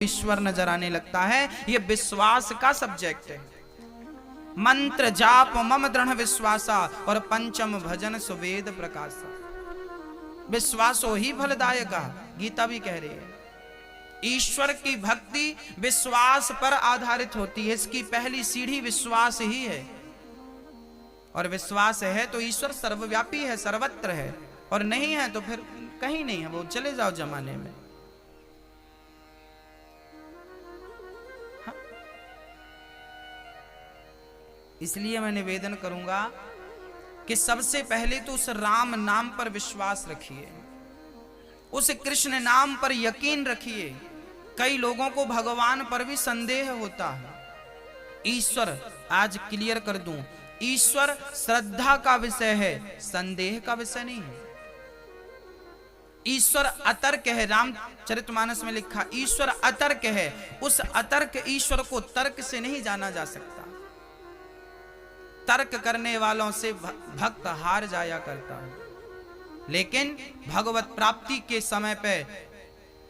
ईश्वर नजर आने लगता है। ये विश्वास का सब्जेक्ट है। मंत्र जाप मम दृढ़ विश्वासा और पंचम भजन सुवेद प्रकाशा। विश्वासो ही फलदायक, गीता भी कह रही है। ईश्वर की भक्ति विश्वास पर आधारित होती है। इसकी पहली सीढ़ी विश्वास ही है। और विश्वास है तो ईश्वर सर्वव्यापी है, सर्वत्र है, और नहीं है तो फिर कहीं नहीं है, वो चले जाओ जमाने में। इसलिए मैं निवेदन करूंगा कि सबसे पहले तो उस राम नाम पर विश्वास रखिए, उस कृष्ण नाम पर यकीन रखिए। कई लोगों को भगवान पर भी संदेह होता है। ईश्वर, आज क्लियर कर दूं, ईश्वर श्रद्धा का विषय है, संदेह का विषय नहीं है। ईश्वर अतर्क है। रामचरितमानस में लिखा ईश्वर अतर्क है। उस अतर्क ईश्वर को तर्क से नहीं जाना जा सकता। तर्क करने वालों से भक्त हार जाया करता है, लेकिन भगवत प्राप्ति के समय पे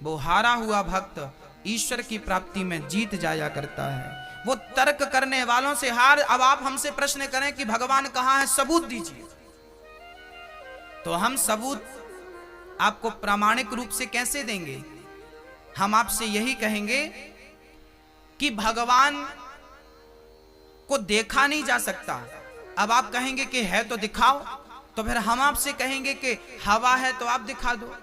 वो हारा हुआ भक्त ईश्वर की प्राप्ति में जीत जाया करता है। वो तर्क करने वालों से हार। अब आप हमसे प्रश्न करें कि भगवान कहाँ है, सबूत दीजिए, तो हम सबूत आपको प्रामाणिक रूप से कैसे देंगे? हम आपसे यही कहेंगे कि भगवान को देखा नहीं जा सकता। अब आप कहेंगे कि है तो दिखाओ, तो फिर हम आपसे कहेंगे कि हवा है तो आप दिखा दो।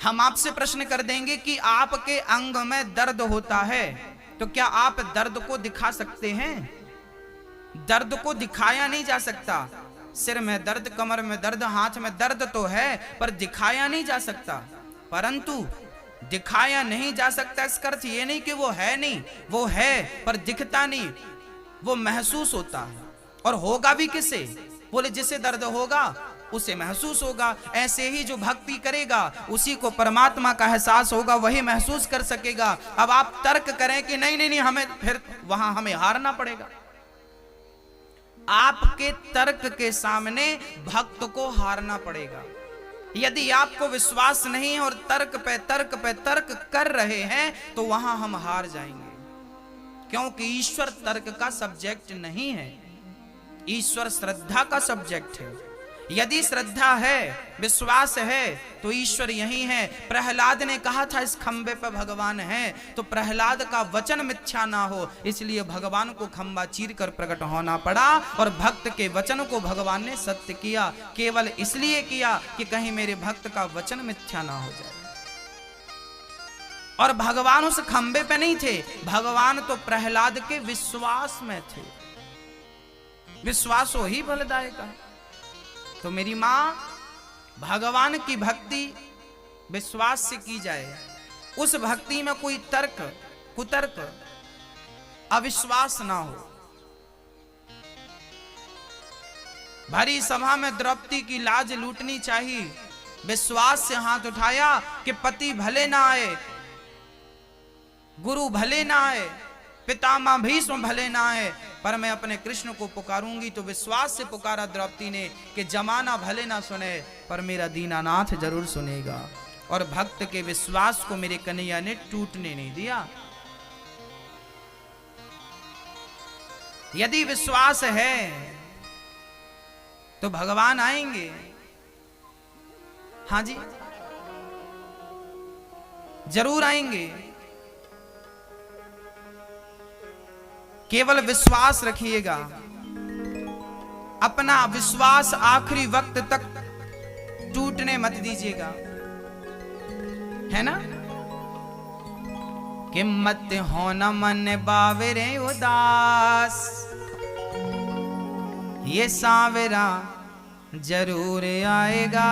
हम आपसे प्रश्न कर देंगे कि आपके अंग में दर्द होता है, तो क्या आप दर्द को दिखा सकते हैं? दर्द को दिखाया नहीं जा सकता। सिर में दर्द, कमर में दर्द, हाथ में दर्द तो है, पर दिखाया नहीं जा सकता। परंतु दिखाया नहीं जा सकता इसका अर्थ ये नहीं कि वो है नहीं, वो है पर दिखता नहीं, वो महसूस होता है। और होगा भी किसे? बोले जिसे दर्द होगा उसे महसूस होगा। ऐसे ही जो भक्ति करेगा उसी को परमात्मा का एहसास होगा, वही महसूस कर सकेगा। अब आप तर्क करें कि नहीं नहीं नहीं, हमें फिर वहां हमें हारना पड़ेगा। आपके तर्क के सामने भक्त को हारना पड़ेगा। यदि आपको विश्वास नहीं है और तर्क पे तर्क कर रहे हैं, तो वहां हम हार जाएंगे, क्योंकि ईश्वर तर्क का सब्जेक्ट नहीं है, ईश्वर श्रद्धा का सब्जेक्ट है। यदि श्रद्धा है, विश्वास है, तो ईश्वर यही है। प्रहलाद ने कहा था इस खंबे पर भगवान है, तो प्रहलाद का वचन मिथ्या ना हो, इसलिए भगवान को खंबा चीर कर प्रकट होना पड़ा। और भक्त के वचन को भगवान ने सत्य किया, केवल इसलिए किया कि कहीं मेरे भक्त का वचन मिथ्या ना हो जाए। और भगवान उस खंबे पे नहीं थे, भगवान तो प्रहलाद के विश्वास में थे। विश्वास ही फलदायक है। तो मेरी मां, भगवान की भक्ति विश्वास से की जाए। उस भक्ति में कोई तर्क, कुतर्क, अविश्वास ना हो। भरी सभा में द्रौपदी की लाज लूटनी चाहिए। विश्वास से हाथ उठाया कि पति भले ना आए, गुरु भले ना आए, पितामह भीष्म भले ना आए, पर मैं अपने कृष्ण को पुकारूंगी। तो विश्वास से पुकारा द्रौपदी ने कि जमाना भले ना सुने, पर मेरा दीनानाथ जरूर सुनेगा। और भक्त के विश्वास को मेरे कन्हैया ने टूटने नहीं दिया। यदि विश्वास है तो भगवान आएंगे। हाँ जी, जरूर आएंगे। केवल विश्वास रखिएगा। अपना विश्वास आखिरी वक्त तक टूटने मत दीजिएगा, है ना? कि मत हो न मन बावरे उदास, ये सांवरा जरूर आएगा।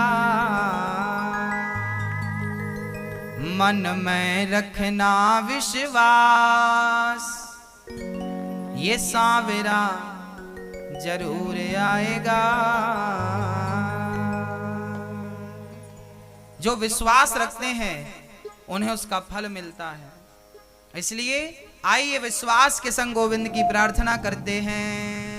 मन में रखना विश्वास, ये सांवरा जरूर आएगा। जो विश्वास रखते हैं उन्हें उसका फल मिलता है। इसलिए आइए विश्वास के संग गोविंद की प्रार्थना करते हैं।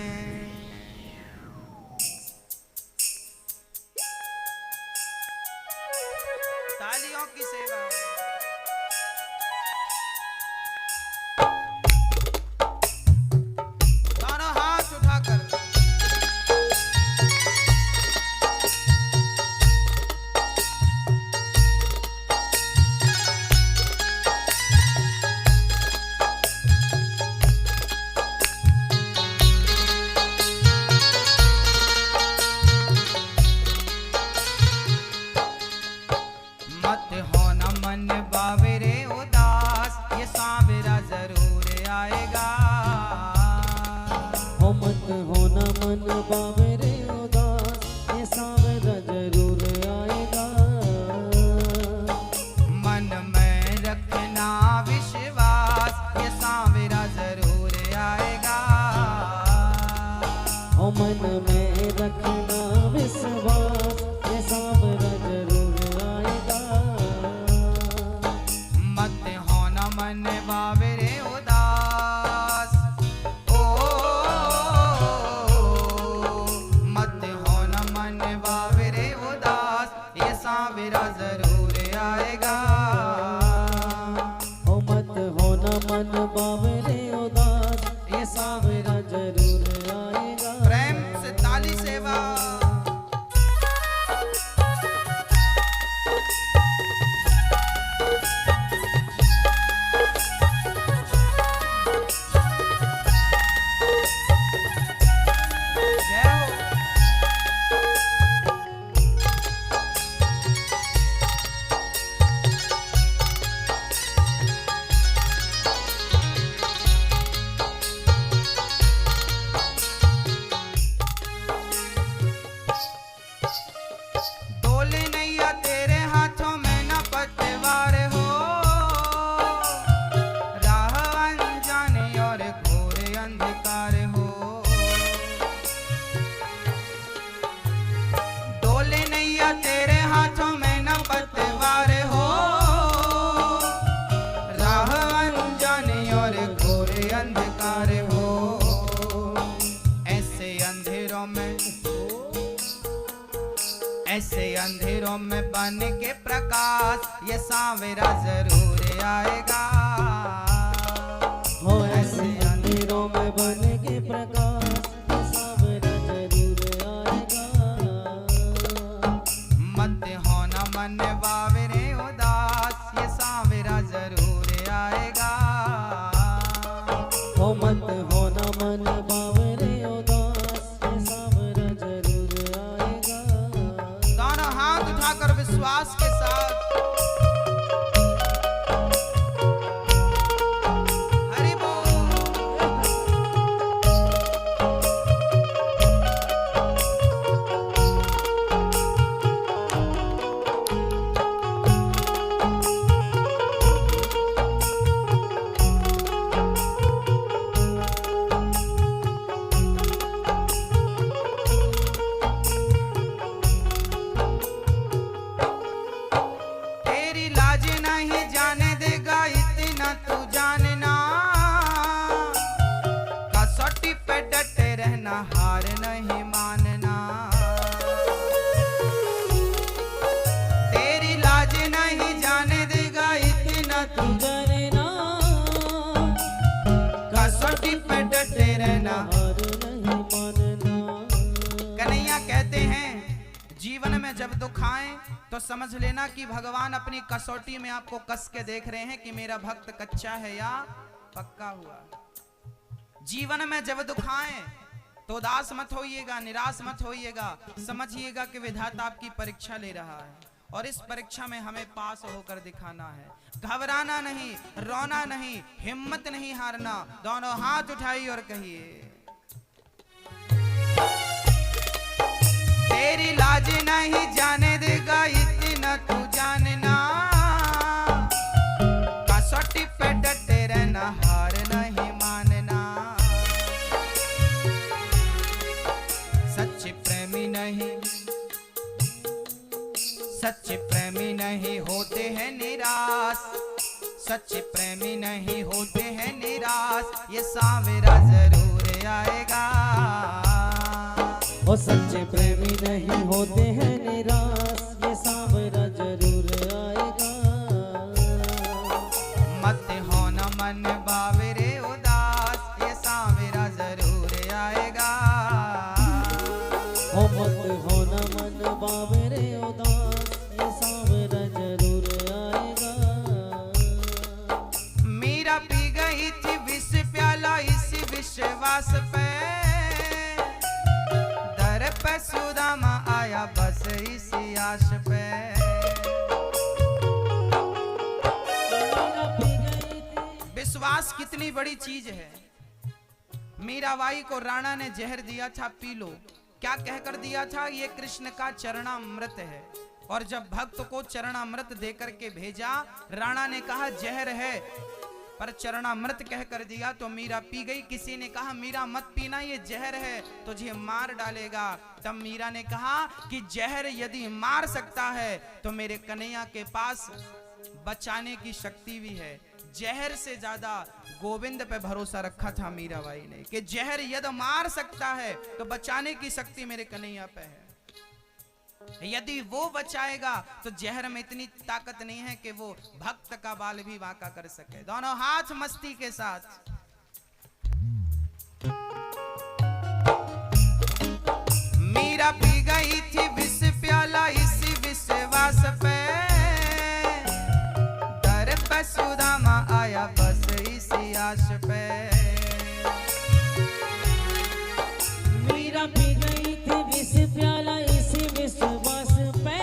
तालियों की सेवा। आएगा। ओ मत होना मन बावरे उदास, ये सावरा जरूर आएगा। प्रेम से ताली सेवा। ऐसे अंधेरों में बन के प्रकाश, ये सांवरा जरूर आएगा। हो ऐसे अंधेरों में बन के प्रकाश, ये सांवरा जरूर आएगा। मत होना मन बावरे उदास, ये सांवरा जरूर आएगा। हो मत होना मन बावरे उदास, ये सांवरा जरूर आएगा। दोनों हाथ उठाकर विश्वास के साथ हरि बोल। तेरी लाज नहीं जाने देगा इतना तू जानना, कसौटी पे डटे रहना, हार नहीं मानना। तेरी लाज नहीं जाने देगा इतना तू जानना, कसौटी पे डटे रहना, हार नहीं मानना। कन्हैया कहते हैं जीवन में जब दुख आए तो समझ लेना कि भगवान अपनी कसौटी में आपको कस के देख रहे हैं कि मेरा भक्त कच्चा है या पक्का हुआ। जीवन में जब दुख आए तो उदास मत होइएगा, निराश मत होइएगा, समझिएगा कि विधाता आपकी परीक्षा ले रहा है और इस परीक्षा में हमें पास होकर दिखाना है। घबराना नहीं, रोना नहीं, हिम्मत नहीं हारना। दोनों हाथ उठाइए और कहिए तेरी लाज नहीं जाने देगा इतना तू जानना, कसौटी पे डटे रहना, हार नहीं मानना। सच्चे प्रेमी नहीं, सच्चे प्रेमी नहीं होते हैं निराश, सच्चे प्रेमी नहीं होते हैं निराश, ये सांवरा जरूर आएगा। वो सच्चे प्रेमी नहीं होते हैं निराश, ये सांवरा जरूर आएगा। मत होना मन बावरे उदास, ये सांवरा जरूर आएगा। ओ मत होना मन बावरे उदास, ये सांवरा जरूर आएगा। मीरा पी गई थी विष प्याला इस विश्वास पे, पे सुदामा आया बस इसी आश पे। विश्वास कितनी बड़ी चीज है। मीराबाई को राणा ने जहर दिया था, पी लो। क्या कहकर दिया था? ये कृष्ण का चरणामृत है। और जब भक्त को चरणामृत देकर के भेजा, राणा ने कहा जहर है, पर चरणामृत कहकर दिया तो मीरा पी गई। किसी ने कहा मीरा मत पीना, ये जहर है, तुझे मार डालेगा। तब मीरा ने कहा कि जहर यदि मार सकता है तो मेरे कन्हैया के पास बचाने की शक्ति भी है। जहर से ज्यादा गोविंद पे भरोसा रखा था मीराबाई ने कि जहर यदि मार सकता है तो बचाने की शक्ति मेरे कन्हैया पे है। यदि वो बचाएगा तो जहर में इतनी ताकत नहीं है कि वो भक्त का बाल भी वाका कर सके। दोनों हाथ मस्ती के साथ। मीरा पी गई थी विष प्याला इसी विश्वास पे, दर पे सुदामा आया बस इसी आश पे। मीरा पी गई थी विष प्याला इसी विश्वास पे,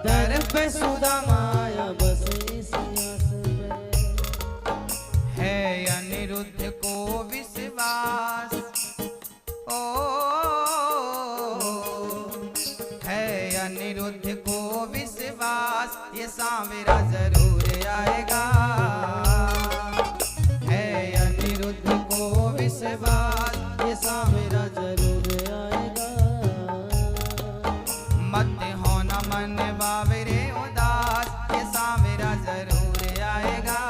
दर पे सुदामा आया बस इसी आस पे। है अनिरुद्ध को विश्वास, ओ है अनिरुद्ध को विश्वास, ये सांवरा जरूर आएगा। है अनिरुद्ध को विश्वास, ये सांवरा जरूर आएगा। मत होना मन बावरे उदास, ये सांवरा जरूर आएगा।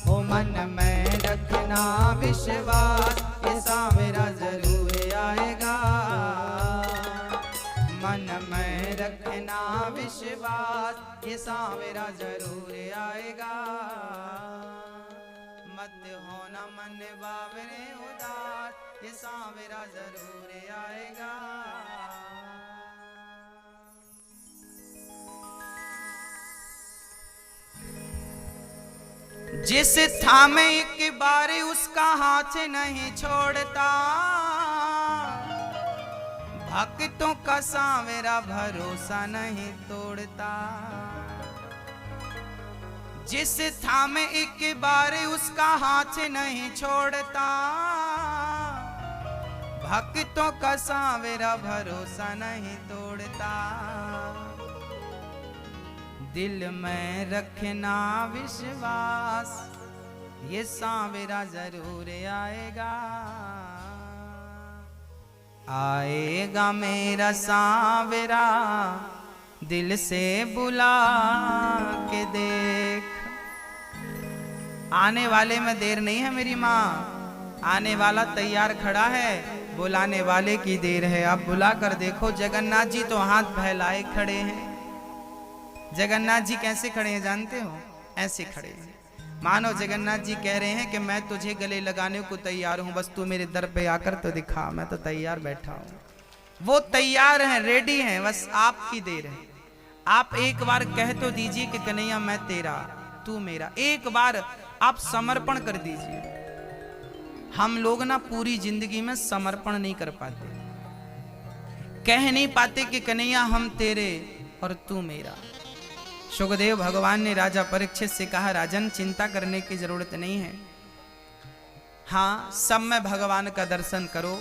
ओ मन में रखना विश्वास, ये सांवरा जरूर आएगा। मन में रखना विश्वास, ये सांवरा जरूर आएगा। मत होना मन बावरे उदास, ये सांवरा जरूर आएगा। जिस थामे एक बार उसका हाथ नहीं छोड़ता, भक्तों का सांवरा भरोसा नहीं तोड़ता। जिस थामे एक बार उसका हाथ नहीं छोड़ता, भक्तों का सांवरा भरोसा नहीं तोड़ता। दिल में रखना विश्वास, ये सांवरा जरूर आएगा। आएगा मेरा सांवरा, दिल से बुला के देख। आने वाले में देर नहीं है मेरी माँ, आने वाला तैयार खड़ा है, बुलाने वाले की देर है। आप बुला कर देखो। जगन्नाथ जी तो हाथ फैलाए खड़े हैं। जगन्नाथ जी कैसे खड़े हैं जानते हो? ऐसे खड़े हैं, मानो जगन्नाथ जी कह रहे हैं कि मैं तुझे गले लगाने को तैयार हूं, बस तू मेरे दर पे आकर तो दिखा, मैं तो तैयार बैठा हूं। वो तैयार हैं, रेडी हैं, बस आपकी देर है। आप एक बार कह तो दीजिए कि कन्हैया मैं तेरा, तू मेरा। एक बार आप समर्पण कर दीजिए। हम लोग ना पूरी जिंदगी में समर्पण नहीं कर पाते, कह नहीं पाते कि कन्हैया हम तेरे और तू मेरा। सुखदेव भगवान ने राजा परीक्षित से कहा, राजन चिंता करने की जरूरत नहीं है। हाँ, सब में भगवान का दर्शन करो,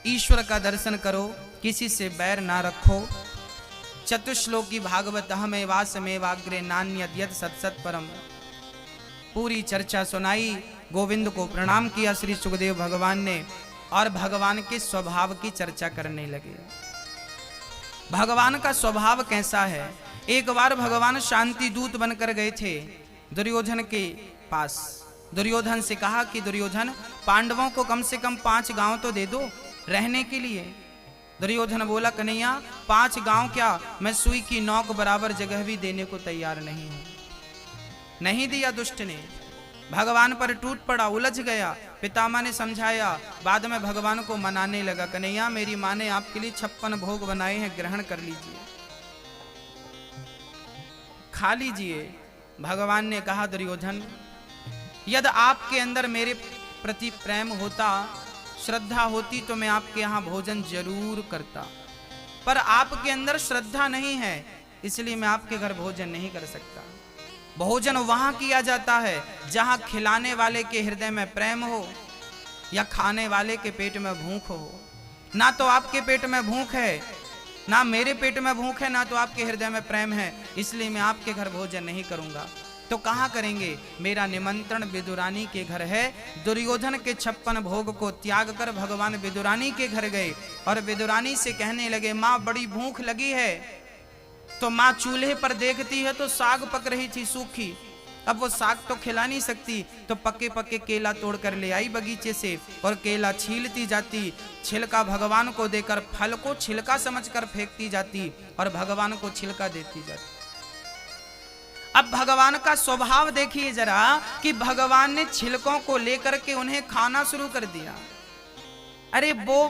ईश्वर का दर्शन करो, किसी से बैर ना रखो। चतुश्लोकी भागवत हमें वासमेवाग्रे नान्यद यद सत्सत परम। पूरी चर्चा सुनाई, गोविंद को प्रणाम किया श्री सुखदेव भगवान ने, और भगवान के स्वभाव की चर्चा करने लगे। भगवान का स्वभाव कैसा है? एक बार भगवान शांति दूत बनकर गए थे दुर्योधन के पास। दुर्योधन से कहा कि दुर्योधन, पांडवों को कम से कम 5 गांव तो दे दो रहने के लिए। दुर्योधन बोला, कन्हैया 5 गांव क्या, मैं सुई की नोक बराबर जगह भी देने को तैयार नहीं हूं। नहीं दिया दुष्ट ने, भगवान पर टूट पड़ा, उलझ गया। पितामह ने समझाया, बाद में भगवान को मनाने लगा, कन्हैया मेरी माँ ने आपके लिए 56 भोग बनाए हैं, ग्रहण कर लीजिए, खा लीजिए। भगवान ने कहा, दुर्योधन यदि आपके अंदर मेरे प्रति प्रेम होता, श्रद्धा होती, तो मैं आपके यहाँ भोजन जरूर करता, पर आपके अंदर श्रद्धा नहीं है, इसलिए मैं आपके घर भोजन नहीं कर सकता। भोजन वहां किया जाता है जहां खिलाने वाले के हृदय में प्रेम हो या खाने वाले के पेट में भूख हो। ना तो आपके पेट में भूख है, ना मेरे पेट में भूख है, ना तो आपके हृदय में प्रेम है, इसलिए मैं आपके घर भोजन नहीं करूंगा। तो कहाँ करेंगे? मेरा निमंत्रण विदुरानी के घर है। दुर्योधन के 56 भोग को त्याग कर भगवान विदुरानी के घर गए और विदुरानी से कहने लगे, माँ बड़ी भूख लगी है। तो माँ चूल्हे पर देखती है तो साग पक रही थी सूखी, अब वो साग तो खिला नहीं सकती, तो पके पके केला तोड़ कर ले आई बगीचे से और केला छीलती जाती, छिलका भगवान को देकर फल को छिलका समझकर फेंकती जाती और भगवान को छिलका देती जाती। अब भगवान का स्वभाव देखिए जरा कि भगवान ने छिलकों को लेकर के उन्हें खाना शुरू कर दिया। अरे वो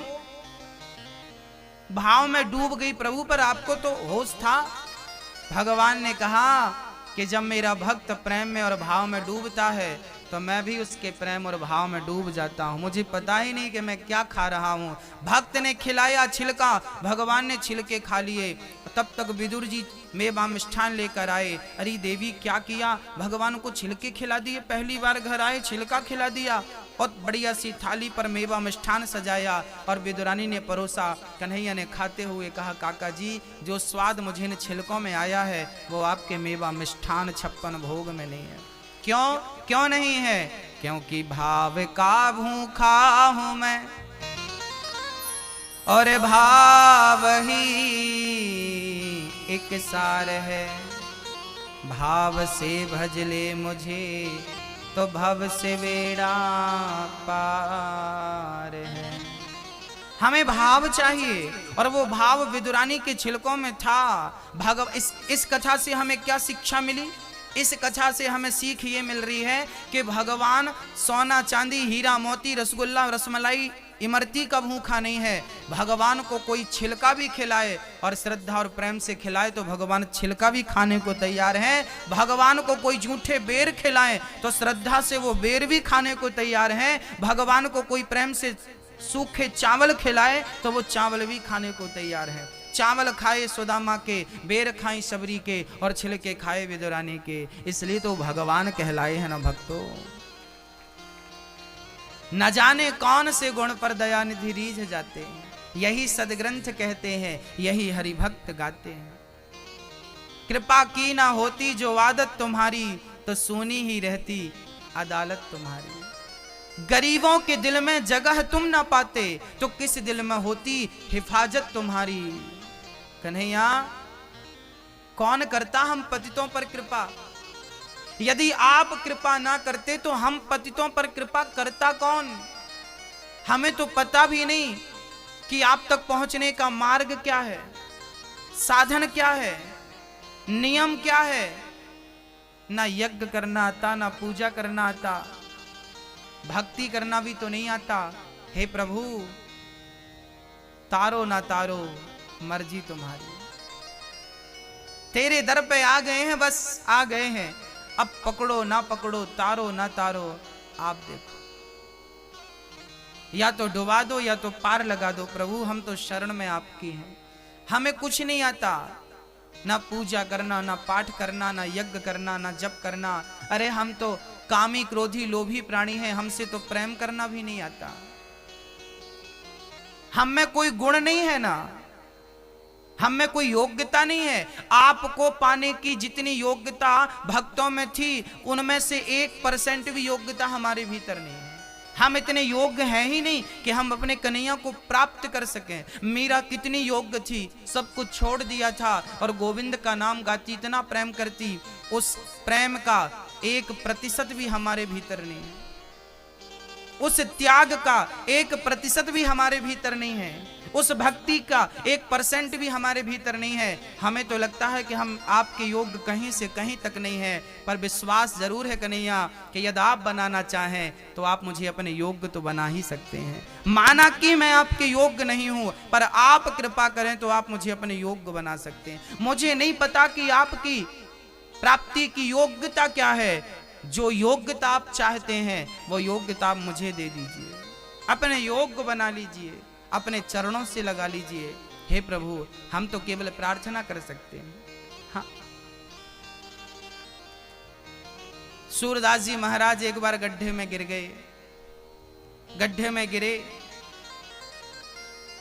भाव में डूब गई प्रभु, पर आपको तो होश था। भगवान ने कहा कि जब मेरा भक्त प्रेम में और भाव में डूबता है तो मैं भी उसके प्रेम और भाव में डूब जाता हूँ। मुझे पता ही नहीं कि मैं क्या खा रहा हूँ। भक्त ने खिलाया छिलका, भगवान ने छिलके खा लिए। तब तक विदुर जी मेवा मिष्ठान लेकर आए। अरे देवी क्या किया, भगवान को छिलके खिला दिए, पहली बार घर आए छिलका खिला दिया। बहुत बढ़िया सी थाली पर मेवा मिष्ठान सजाया और विदुरानी ने परोसा। कन्हैया ने खाते हुए कहा, काका जी जो स्वाद मुझे इन छिलकों में आया है वो आपके मेवा मिष्ठान 56 भोग में नहीं है। क्यों नहीं है? क्योंकि भाव का भूखा हूं मैं और भाव ही एक सार है। भाव से भज ले मुझे तो भव से बेड़ा पार है। हमें भाव चाहिए और वो भाव विदुरानी के छिलकों में था। इस कथा से हमें क्या शिक्षा मिली? इस कथा से हमें सीख ये मिल रही है कि भगवान सोना चांदी हीरा मोती रसगुल्ला रसमलाई इमरती का भूखा नहीं है। भगवान को कोई छिलका भी खिलाए और श्रद्धा और प्रेम से खिलाए तो भगवान छिलका भी खाने को तैयार है। भगवान को कोई झूठे बेर खिलाए तो श्रद्धा से वो बेर भी खाने को तैयार है। भगवान को कोई प्रेम से सूखे चावल खिलाए तो वो चावल भी खाने को तैयार है। चावल खाए सुदामा के, बेर खाई शबरी के और छिलके खाए विदुरानी के, इसलिए तो भगवान कहलाए हैं ना भक्तों। न जाने कौन से गुण पर दयानिधि रीझ जाते हैं, यही सदग्रंथ कहते हैं, यही हरि भक्त गाते हैं। कृपा की ना होती जो आदत तुम्हारी तो सुनी ही रहती अदालत तुम्हारी। गरीबों के दिल में जगह तुम ना पाते तो किस दिल में होती हिफाजत तुम्हारी। कन्हैया कौन करता हम पतितों पर कृपा? यदि आप कृपा ना करते तो हम पतितों पर कृपा करता कौन? हमें तो पता भी नहीं कि आप तक पहुंचने का मार्ग क्या है, साधन क्या है, नियम क्या है। ना यज्ञ करना आता, ना पूजा करना आता, भक्ति करना भी तो नहीं आता। हे प्रभु तारो ना तारो मर्जी तुम्हारी। तेरे दर पे आ गए हैं, बस आ गए हैं। अब पकड़ो ना पकड़ो, तारो ना तारो, आप देखो। या तो डुबा दो या तो पार लगा दो प्रभु, हम तो शरण में आपकी हैं। हमें कुछ नहीं आता, ना पूजा करना, ना पाठ करना, ना यज्ञ करना, ना जप करना। अरे हम तो कामी क्रोधी लोभी प्राणी हैं, हमसे तो प्रेम करना भी नहीं आता। हम में कोई गुण नहीं है ना, हम में कोई योग्यता नहीं है। आपको पाने की जितनी योग्यता भक्तों में थी उनमें से 1% भी योग्यता हमारे भीतर नहीं है। हम इतने योग्य हैं ही नहीं कि हम अपने कन्हैया को प्राप्त कर सकें। मीरा कितनी योग्य थी, सब कुछ छोड़ दिया था और गोविंद का नाम गाती, इतना प्रेम करती। उस प्रेम का 1% भी हमारे भीतर नहीं है। उस त्याग का 1% भी हमारे भीतर नहीं है। उस भक्ति का 1% भी हमारे भीतर नहीं है। हमें तो लगता है कि हम आपके योग्य कहीं से कहीं तक नहीं है, पर विश्वास जरूर है कन्हैया कि यदि आप बनाना चाहें तो आप मुझे अपने योग्य तो बना ही सकते हैं। माना कि मैं आपके योग्य नहीं हूं, पर आप कृपा करें तो आप मुझे अपने योग्य बना सकते हैं। मुझे नहीं पता कि आपकी प्राप्ति की योग्यता क्या है। जो योग्यता आप चाहते हैं वो योग्यता आप मुझे दे दीजिए, अपने योग्य बना लीजिए, अपने चरणों से लगा लीजिए। हे प्रभु हम तो केवल प्रार्थना कर सकते हैं। हाँ, सूरदास जी महाराज एक बार गड्ढे में गिर गए। गड्ढे में गिरे,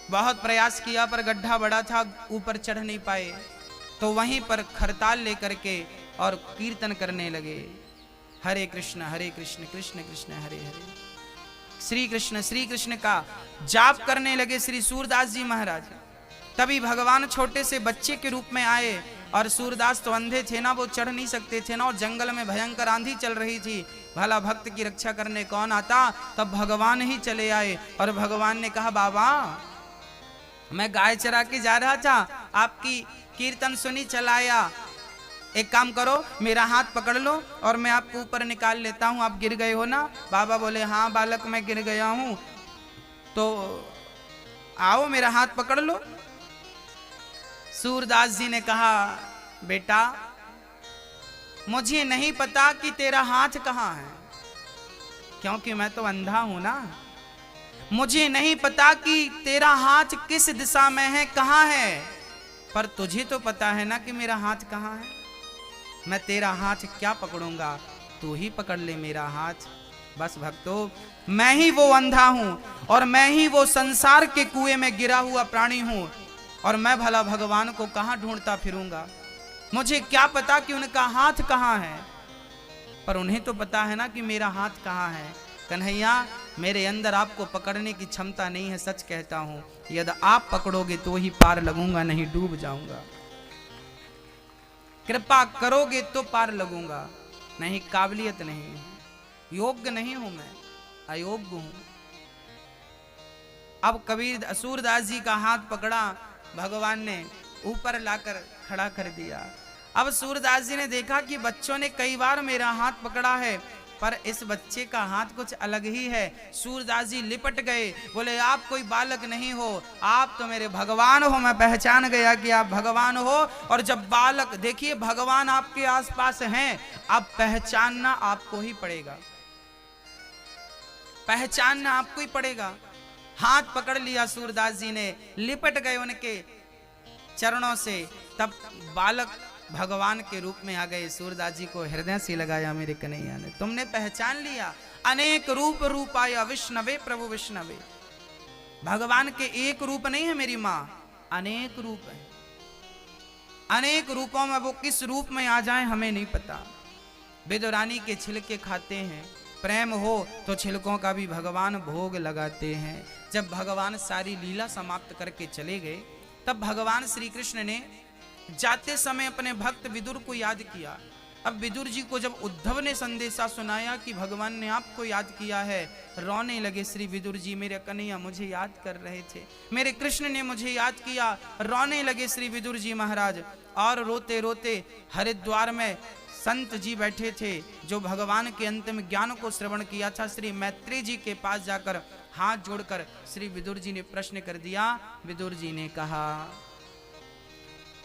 बहुत प्रयास किया पर गड्ढा बड़ा था, ऊपर चढ़ नहीं पाए। तो वहीं पर खरताल लेकर के और कीर्तन करने लगे, हरे कृष्ण कृष्ण कृष्ण हरे हरे, श्री कृष्ण का जाप करने लगे श्री सूरदास जी महाराज। तभी भगवान छोटे से बच्चे के रूप में आए और सूरदास तो अंधे थे ना, वो चढ़ नहीं सकते थे ना, और जंगल में भयंकर आंधी चल रही थी। भला भक्त की रक्षा करने कौन आता? तब भगवान ही चले आए और भगवान ने कहा, बाबा मैं गाय चरा के जा रहा था, आपकी कीर्तन सुनी, चलाया, एक काम करो मेरा हाथ पकड़ लो और मैं आपको ऊपर निकाल लेता हूं, आप गिर गए हो ना? बाबा बोले, हाँ बालक मैं गिर गया हूं, तो आओ मेरा हाथ पकड़ लो। सूरदास जी ने कहा, बेटा मुझे नहीं पता कि तेरा हाथ कहाँ है, क्योंकि मैं तो अंधा हूं ना। मुझे नहीं पता कि तेरा हाथ किस दिशा में है, कहाँ है, पर तुझे तो पता है ना कि मेरा हाथ कहाँ है। मैं तेरा हाथ क्या पकड़ूंगा, तू ही पकड़ ले मेरा हाथ। बस भक्तों, मैं ही वो अंधा हूं और मैं ही वो संसार के कुएं में गिरा हुआ प्राणी हूं, और मैं भला भगवान को कहां ढूंढता फिरूंगा। मुझे क्या पता कि उनका हाथ कहां है, पर उन्हें तो पता है ना कि मेरा हाथ कहां है। कन्हैया, मेरे अंदर आपको पकड़ने की क्षमता नहीं है, सच कहता हूं। यदि आप पकड़ोगे तो ही पार लगूंगा, नहीं डूब जाऊंगा। कृपा करोगे तो पार लगूंगा, नहीं काबिलियत नहीं, योग्य नहीं हूं मैं, अयोग्य हूं। अब कबीर सूरदास जी का हाथ पकड़ा, भगवान ने ऊपर लाकर खड़ा कर दिया। अब सूरदास जी ने देखा कि बच्चों ने कई बार मेरा हाथ पकड़ा है, पर इस बच्चे का हाथ कुछ अलग ही है। सूरदास जी लिपट गए, बोले, आप कोई बालक नहीं हो, आप तो मेरे भगवान हो। मैं पहचान गया कि आप भगवान हो। और जब बालक, देखिए भगवान आपके आसपास हैं, अब पहचानना आपको ही पड़ेगा, पहचानना आपको ही पड़ेगा। हाथ पकड़ लिया सूरदास जी ने, लिपट गए उनके चरणों से। तब बालक भगवान के रूप में आ गए। सूरदास जी को हृदय से लगाया, मेरे कन्हैया ने तुमने पहचान लिया। अनेक रूप रूपाया विष्णवे प्रभु विष्णवे। भगवान के एक रूप नहीं है मेरी माँ, अनेक रूप है। अनेक रूपों में वो किस रूप में आ जाए हमें नहीं पता। बेदुरानी के छिलके खाते हैं, प्रेम हो तो छिलकों का भी भगवान भोग लगाते हैं। जब भगवान सारी लीला समाप्त करके चले गए, तब भगवान श्री कृष्ण ने जाते समय अपने भक्त विदुर को याद किया। अब विदुर जी को जब उद्धव ने संदेशा सुनाया कि भगवान ने आपको याद किया है, रोने लगे श्री विदुर जी। मेरे कन्हैया मुझे याद कर रहे थे, मेरे कृष्ण ने मुझे याद किया। रोने लगे श्री विदुर जी महाराज। और रोते रोते हरिद्वार में संत जी बैठे थे, जो भगवान के अंतिम ज्ञान को श्रवण किया था। श्री मैत्री जी के पास जाकर हाथ जोड़कर श्री विदुर जी ने प्रश्न कर दिया। विदुर जी ने कहा,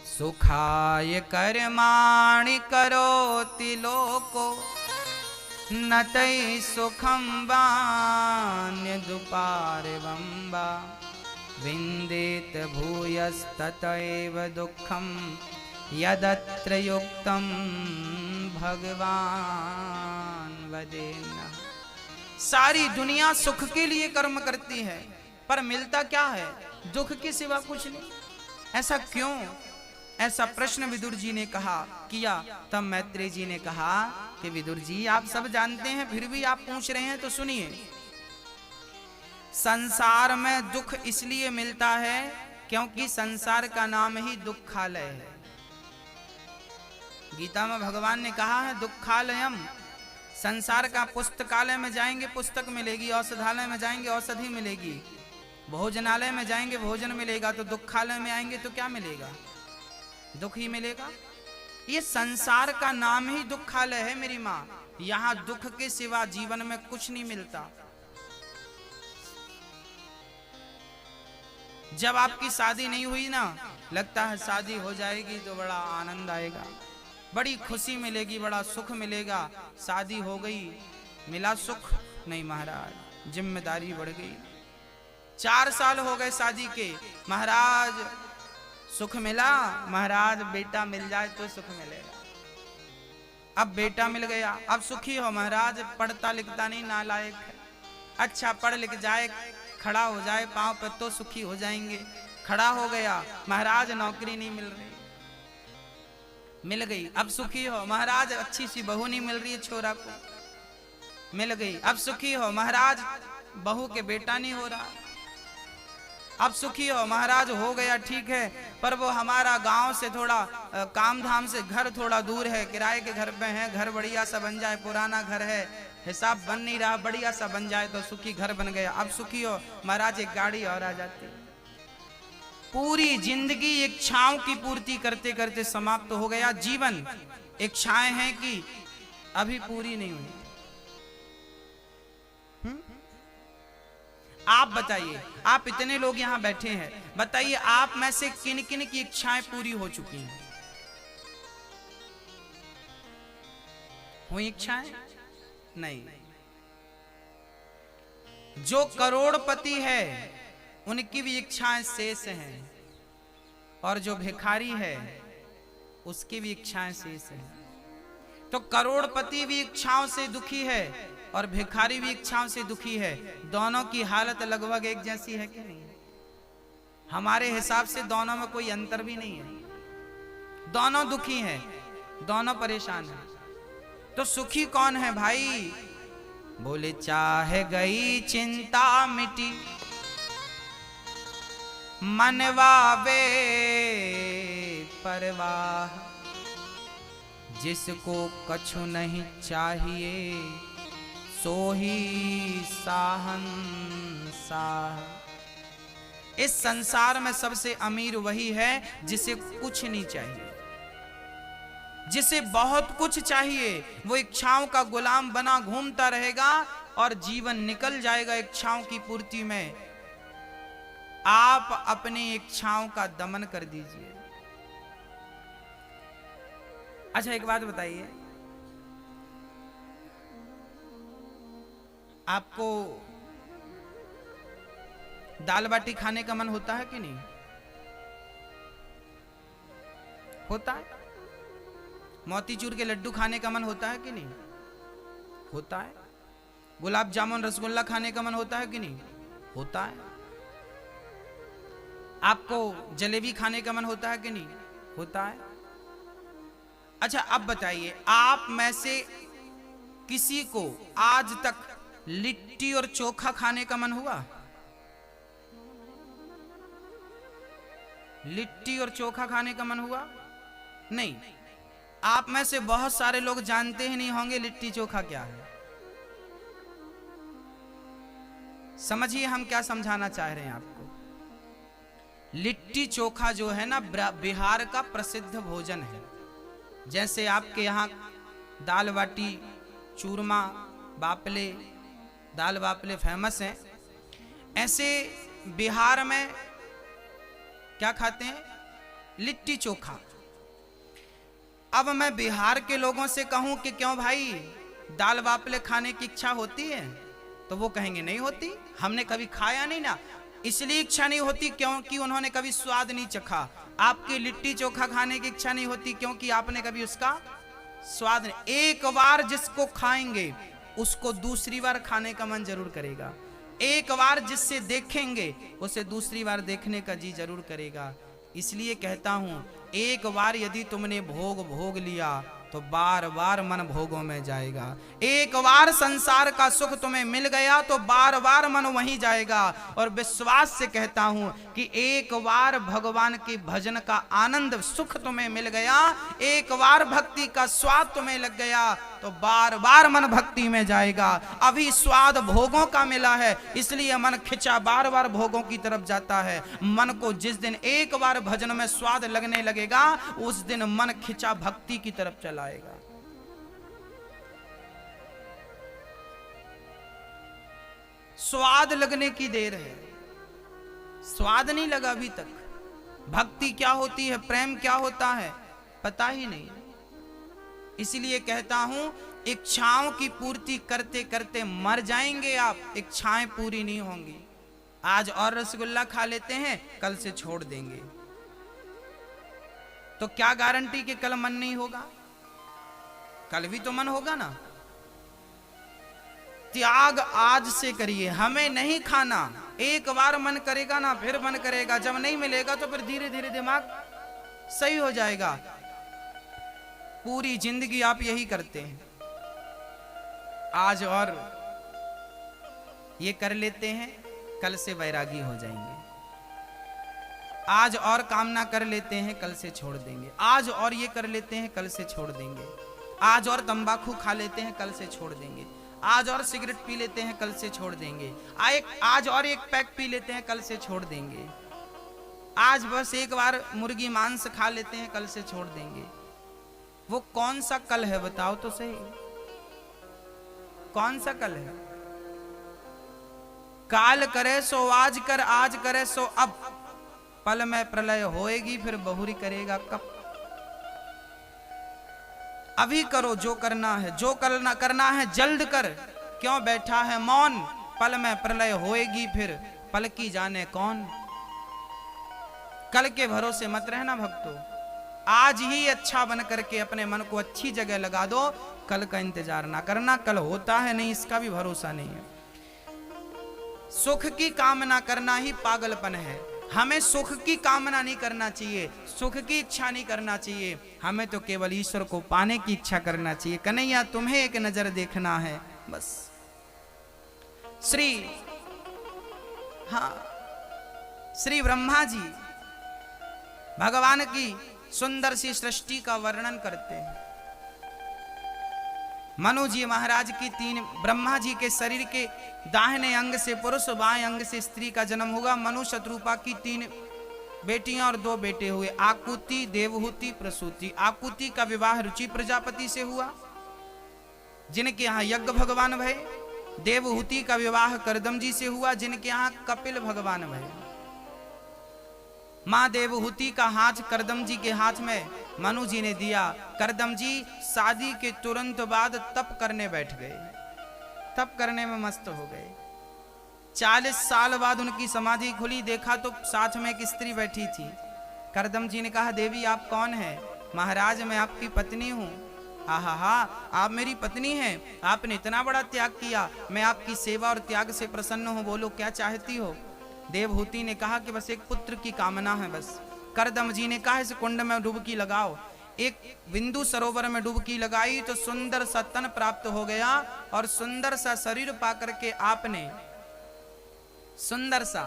सुखाय कर्माणि करोति लोको न तै सुखं वान्यदुपारवं वा विन्देत भूयस्ततैव दुःखं यदत्र युक्तं भगवान वदेन्नः। सारी दुनिया सुख के लिए कर्म करती है, पर मिलता क्या है? दुख के सिवा कुछ नहीं। ऐसा क्यों? ऐसा प्रश्न विदुर जी ने कहा किया। तब मैत्रेय जी ने कहा कि विदुर जी, आप सब जानते हैं, फिर भी आप पूछ रहे हैं, तो सुनिए। संसार में दुख इसलिए मिलता है क्योंकि संसार का नाम ही दुखालय है। गीता में भगवान ने कहा है दुखालयम। संसार का पुस्तकालय में जाएंगे पुस्तक मिलेगी, औषधालय में जाएंगे औषधि मिलेगी, भोजनालय में जाएंगे भोजन मिलेगा, तो दुखालय में आएंगे तो क्या मिलेगा? दुख ही मिलेगा। ये संसार का नाम ही दुखालय है मेरी माँ। यहाँ दुख के सिवा जीवन में कुछ नहीं मिलता। जब आपकी शादी नहीं हुई ना, लगता है शादी हो जाएगी तो बड़ा आनंद आएगा, बड़ी खुशी मिलेगी, बड़ा सुख मिलेगा। शादी हो गई, मिला सुख नहीं महाराज, जिम्मेदारी बढ़ गई। 4 साल हो गए शादी के, महाराज सुख मिला, महाराज बेटा मिल जाए तो सुख मिलेगा। अब बेटा मिल गया, अब सुखी हो महाराज, पढ़ता लिखता नहीं, नालायक है। अच्छा पढ़ लिख जाए, खड़ा हो जाए पांव पर तो सुखी हो जाएंगे। खड़ा हो गया महाराज, नौकरी नहीं मिल रही, मिल गई, अब सुखी हो महाराज। अच्छी सी बहू नहीं मिल रही है, छोरा को मिल गई, अब सुखी हो महाराज। बहू के बेटा नहीं हो रहा, अब सुखी हो महाराज, हो गया ठीक है, पर वो हमारा गांव से थोड़ा काम धाम से घर थोड़ा दूर है, किराए के घर पे है, घर बढ़िया सा बन जाए, पुराना घर है, हिसाब बन नहीं रहा, बढ़िया सा बन जाए तो सुखी घर बन गया। अब सुखी हो महाराज, एक गाड़ी और आ जाती। पूरी जिंदगी इच्छाओं की पूर्ति करते करते समाप्त हो गया जीवन। इच्छाएं हैं कि अभी पूरी नहीं हुई। आप बताइए, आप इतने लोग यहां बैठे हैं, बताइए आप में से किन किन की इच्छाएं पूरी हो चुकी हैं? हुई इच्छाएं? नहीं। जो करोड़पति है उनकी भी इच्छाएं शेष हैं, और जो भिखारी है उसकी भी इच्छाएं शेष हैं। तो करोड़पति भी इच्छाओं से दुखी है और भिखारी भी इच्छाओं से दुखी है। दोनों की हालत लगभग एक जैसी है कि नहीं? हमारे हिसाब से दोनों में कोई अंतर भी नहीं है। दोनों दुखी हैं, दोनों परेशान हैं। तो सुखी कौन है भाई? बोले चाहे गई चिंता मिटी, मनवावे परवाह, जिसको कछु नहीं चाहिए सो ही साहंसाह। इस संसार में सबसे अमीर वही है जिसे कुछ नहीं चाहिए। जिसे बहुत कुछ चाहिए वो इच्छाओं का गुलाम बना घूमता रहेगा और जीवन निकल जाएगा इच्छाओं की पूर्ति में। आप अपनी इच्छाओं का दमन कर दीजिए। अच्छा एक बात बताइए, आपको दाल बाटी खाने का मन होता है कि नहीं? होता है। मोतीचूर के लड्डू खाने का मन होता है कि नहीं? होता है। गुलाब जामुन रसगुल्ला खाने का मन होता है कि नहीं? होता है। आपको जलेबी खाने का मन होता है कि नहीं? होता है। अच्छा अब बताइए, आप में से किसी को आज तक लिट्टी और चोखा खाने का मन हुआ? लिट्टी और चोखा खाने का मन हुआ? नहीं। आप में से बहुत सारे लोग जानते ही नहीं होंगे लिट्टी चोखा क्या है। समझिए हम क्या समझाना चाह रहे हैं आपको। लिट्टी चोखा जो है ना, बिहार का प्रसिद्ध भोजन है। जैसे आपके यहाँ दाल बाटी, चूरमा, बापले, दाल बापले फेमस हैं, ऐसे बिहार में क्या खाते हैं? लिट्टी चोखा। अब मैं बिहार के लोगों से कहूं कि क्यों भाई दाल बापले खाने की इच्छा होती है, तो वो कहेंगे नहीं होती, हमने कभी खाया नहीं ना। इसलिए इच्छा नहीं होती क्योंकि उन्होंने कभी स्वाद नहीं चखा। आपकी लिट्टी चोखा खाने की इच्छा नहीं होती क्योंकि आपने कभी उसका स्वाद नहीं। एक बार जिसको खाएंगे उसको दूसरी बार खाने का मन जरूर करेगा। एक बार जिससे देखेंगे उसे दूसरी बार देखने का जी जरूर करेगा। इसलिए कहता हूं, एक बार यदि तुमने भोग लिया तो बार बार मन भोगों में जाएगा। एक बार संसार का सुख तुम्हें मिल गया तो बार बार मन वहीं जाएगा। और विश्वास से कहता हूं कि एक बार भगवान के भजन का आनंद सुख तुम्हें मिल गया, एक बार भक्ति का स्वाद तुम्हें लग गया तो बार बार मन भक्ति में जाएगा। अभी स्वाद भोगों का मिला है इसलिए मन खिंचा बार बार भोगों की तरफ जाता है। मन को जिस दिन एक बार भजन में स्वाद लगने लगेगा उस दिन मन खिंचा भक्ति की तरफ चलाएगा। स्वाद लगने की देर है, स्वाद नहीं लगा अभी तक। भक्ति क्या होती है, प्रेम क्या होता है, पता ही नहीं। इसलिए कहता हूं, इच्छाओं की पूर्ति करते करते मर जाएंगे आप, इच्छाएं पूरी नहीं होंगी। आज और रसगुल्ला खा लेते हैं, कल से छोड़ देंगे, तो क्या गारंटी कि कल मन नहीं होगा? कल भी तो मन होगा ना। त्याग आज से करिए, हमें नहीं खाना। एक बार मन करेगा ना, फिर मन करेगा, जब नहीं मिलेगा तो फिर धीरे धीरे दिमाग सही हो जाएगा। पूरी जिंदगी आप यही करते हैं, आज और ये कर लेते हैं, कल से वैरागी हो जाएंगे। आज और कामना कर लेते हैं, कल से छोड़ देंगे। आज और ये कर लेते हैं, कल से छोड़ देंगे। आज और तंबाकू खा लेते हैं, कल से छोड़ देंगे। आज और सिगरेट पी लेते हैं, कल से छोड़ देंगे। आज और एक पैक पी लेते हैं, कल से छोड़ देंगे। आज बस एक बार मुर्गी मांस खा लेते हैं, कल से छोड़ देंगे। वो कौन सा कल है बताओ तो सही, कौन सा कल है? काल करे सो आज कर, आज करे सो अब, पल में प्रलय होएगी फिर बहुरी करेगा कब। अभी करो जो करना है, जो करना है जल्द कर, क्यों बैठा है मौन, पल में प्रलय होएगी फिर पल की जाने कौन। कल के भरोसे मत रहना भक्तों, आज ही अच्छा बन करके अपने मन को अच्छी जगह लगा दो। कल का इंतजार ना करना, कल होता है नहीं इसका भी भरोसा नहीं है। सुख की कामना करना ही पागलपन है। हमें सुख की कामना नहीं करना चाहिए, सुख की इच्छा नहीं करना चाहिए। हमें तो केवल ईश्वर को पाने की इच्छा करना चाहिए। कन्हैया तुम्हें एक नजर देखना है बस। श्री ब्रह्मा जी भगवान की सुंदर सी सृष्टि का वर्णन करते हैं। मनु जी महाराज की ब्रह्मा जी के शरीर के दाहिने अंग से पुरुष, बाएं अंग से स्त्री का जन्म होगा। मनु शत्रुपा की 3 बेटियां और 2 बेटे हुए, आकुति, देवहूति, प्रसूति। आकुति का विवाह रुचि प्रजापति से हुआ, जिनके यहाँ यज्ञ भगवान भये। देवहूति का विवाह करदम जी से हुआ, जिनके यहाँ कपिल भगवान भये। मां देवहूति का हाथ करदम जी के हाथ में मनु जी ने दिया। करदम जी शादी के तुरंत बाद तप करने बैठ गए, तप करने में मस्त हो गए। 40 साल बाद उनकी समाधि खुली, देखा तो साथ में एक स्त्री बैठी थी। करदम जी ने कहा, देवी आप कौन है? महाराज मैं आपकी पत्नी हूँ। आहा, आप मेरी पत्नी हैं, आपने इतना बड़ा त्याग किया, मैं आपकी सेवा और त्याग से प्रसन्न हूँ, बोलो क्या चाहती हो? देवहूति ने कहा कि बस एक पुत्र की कामना है बस। करदम जी ने कहा इस कुंड में डुबकी लगाओ। एक बिंदु सरोवर में डुबकी लगाई तो सुंदर सा तन प्राप्त हो गया और सुंदर सा शरीर पाकर के आपने सुंदर सा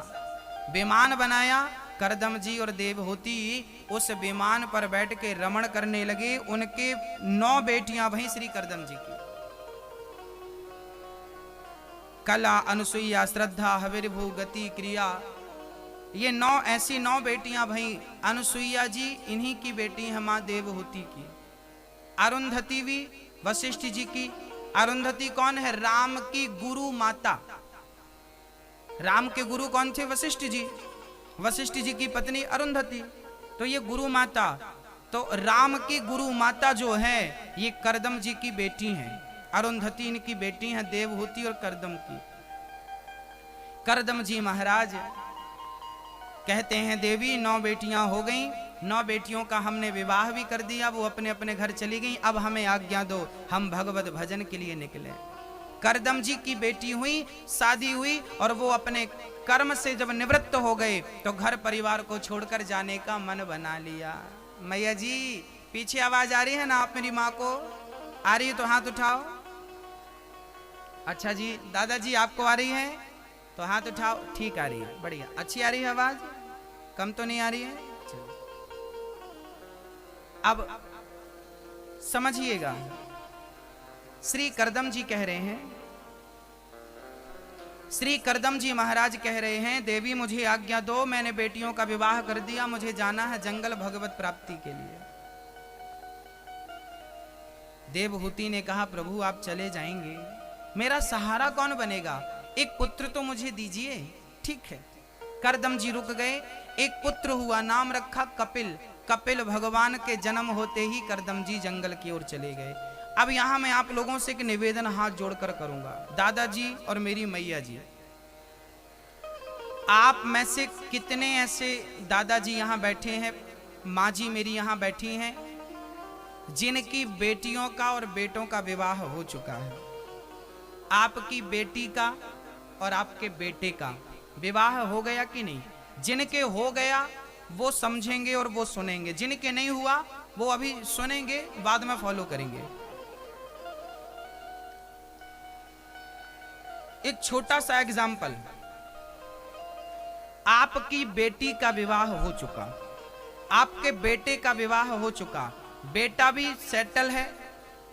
विमान बनाया। करदम जी और देवहूति उस विमान पर बैठ के रमण करने लगे। उनके 9 बेटियां भई श्री करदम जी की, कला, अनुसुईया, श्रद्धा, हविर्भू, गति, क्रिया। ये 9 ऐसी 9 बेटियां भई। अनुसुईया जी इन्हीं की बेटी है मां देवहूति की। अरुंधति भी वशिष्ठ जी की। अरुंधति कौन है? राम की गुरु माता। राम के गुरु कौन थे? वशिष्ठ जी। वशिष्ठ जी की पत्नी अरुंधति, तो ये गुरु माता। तो राम की गुरु माता जो है ये करदम जी की बेटी हैं। अरुंधति इनकी बेटी हैं, देवहूति और करदम की। करदम जी महाराज कहते हैं, देवी 9 बेटियां हो गईं, 9 बेटियों का हमने विवाह भी कर दिया, वो अपने अपने घर चली गईं। अब हमें आज्ञा दो, हम भगवत भजन के लिए निकले। करदम जी की बेटी हुई, शादी हुई और वो अपने कर्म से जब निवृत्त हो गए तो घर परिवार को छोड़कर जाने का मन बना लिया। मैया जी पीछे आवाज आ रही है ना? आप मेरी माँ को आ रही है तो हाथ उठाओ। अच्छा जी, दादाजी आपको आ रही है तो हाथ उठाओ। ठीक आ रही है, बढ़िया, अच्छी आ रही है आवाज, कम तो नहीं आ रही है? अब समझिएगा, श्री करदम जी कह रहे हैं, श्री करदम जी महाराज कह रहे हैं, देवी मुझे आज्ञा दो, मैंने बेटियों का विवाह कर दिया, मुझे जाना है जंगल भगवत प्राप्ति के लिए। देवहूति ने कहा, प्रभु आप चले जाएंगे, मेरा सहारा कौन बनेगा? एक पुत्र तो मुझे दीजिए। ठीक है। करदम जी रुक गए। एक पुत्र हुआ, नाम रखा कपिल। कपिल भगवान के जन्म होते ही करदम जी जंगल की ओर चले गए। अब यहां मैं आप लोगों से एक निवेदन हाथ जोड़कर करूंगा, दादाजी और मेरी मैया जी, आप में से कितने ऐसे दादाजी यहां बैठे हैं, माँ जी मेरी यहां बैठी हैं, जिनकी बेटियों का और बेटों का विवाह हो चुका है? आपकी बेटी का और आपके बेटे का विवाह हो गया कि नहीं? जिनके हो गया वो समझेंगे और वो सुनेंगे, जिनके नहीं हुआ वो अभी सुनेंगे, बाद में फॉलो करेंगे। एक छोटा सा एग्जाम्पल, आपकी बेटी का विवाह हो चुका, आपके बेटे का विवाह हो चुका, बेटा भी सेटल है,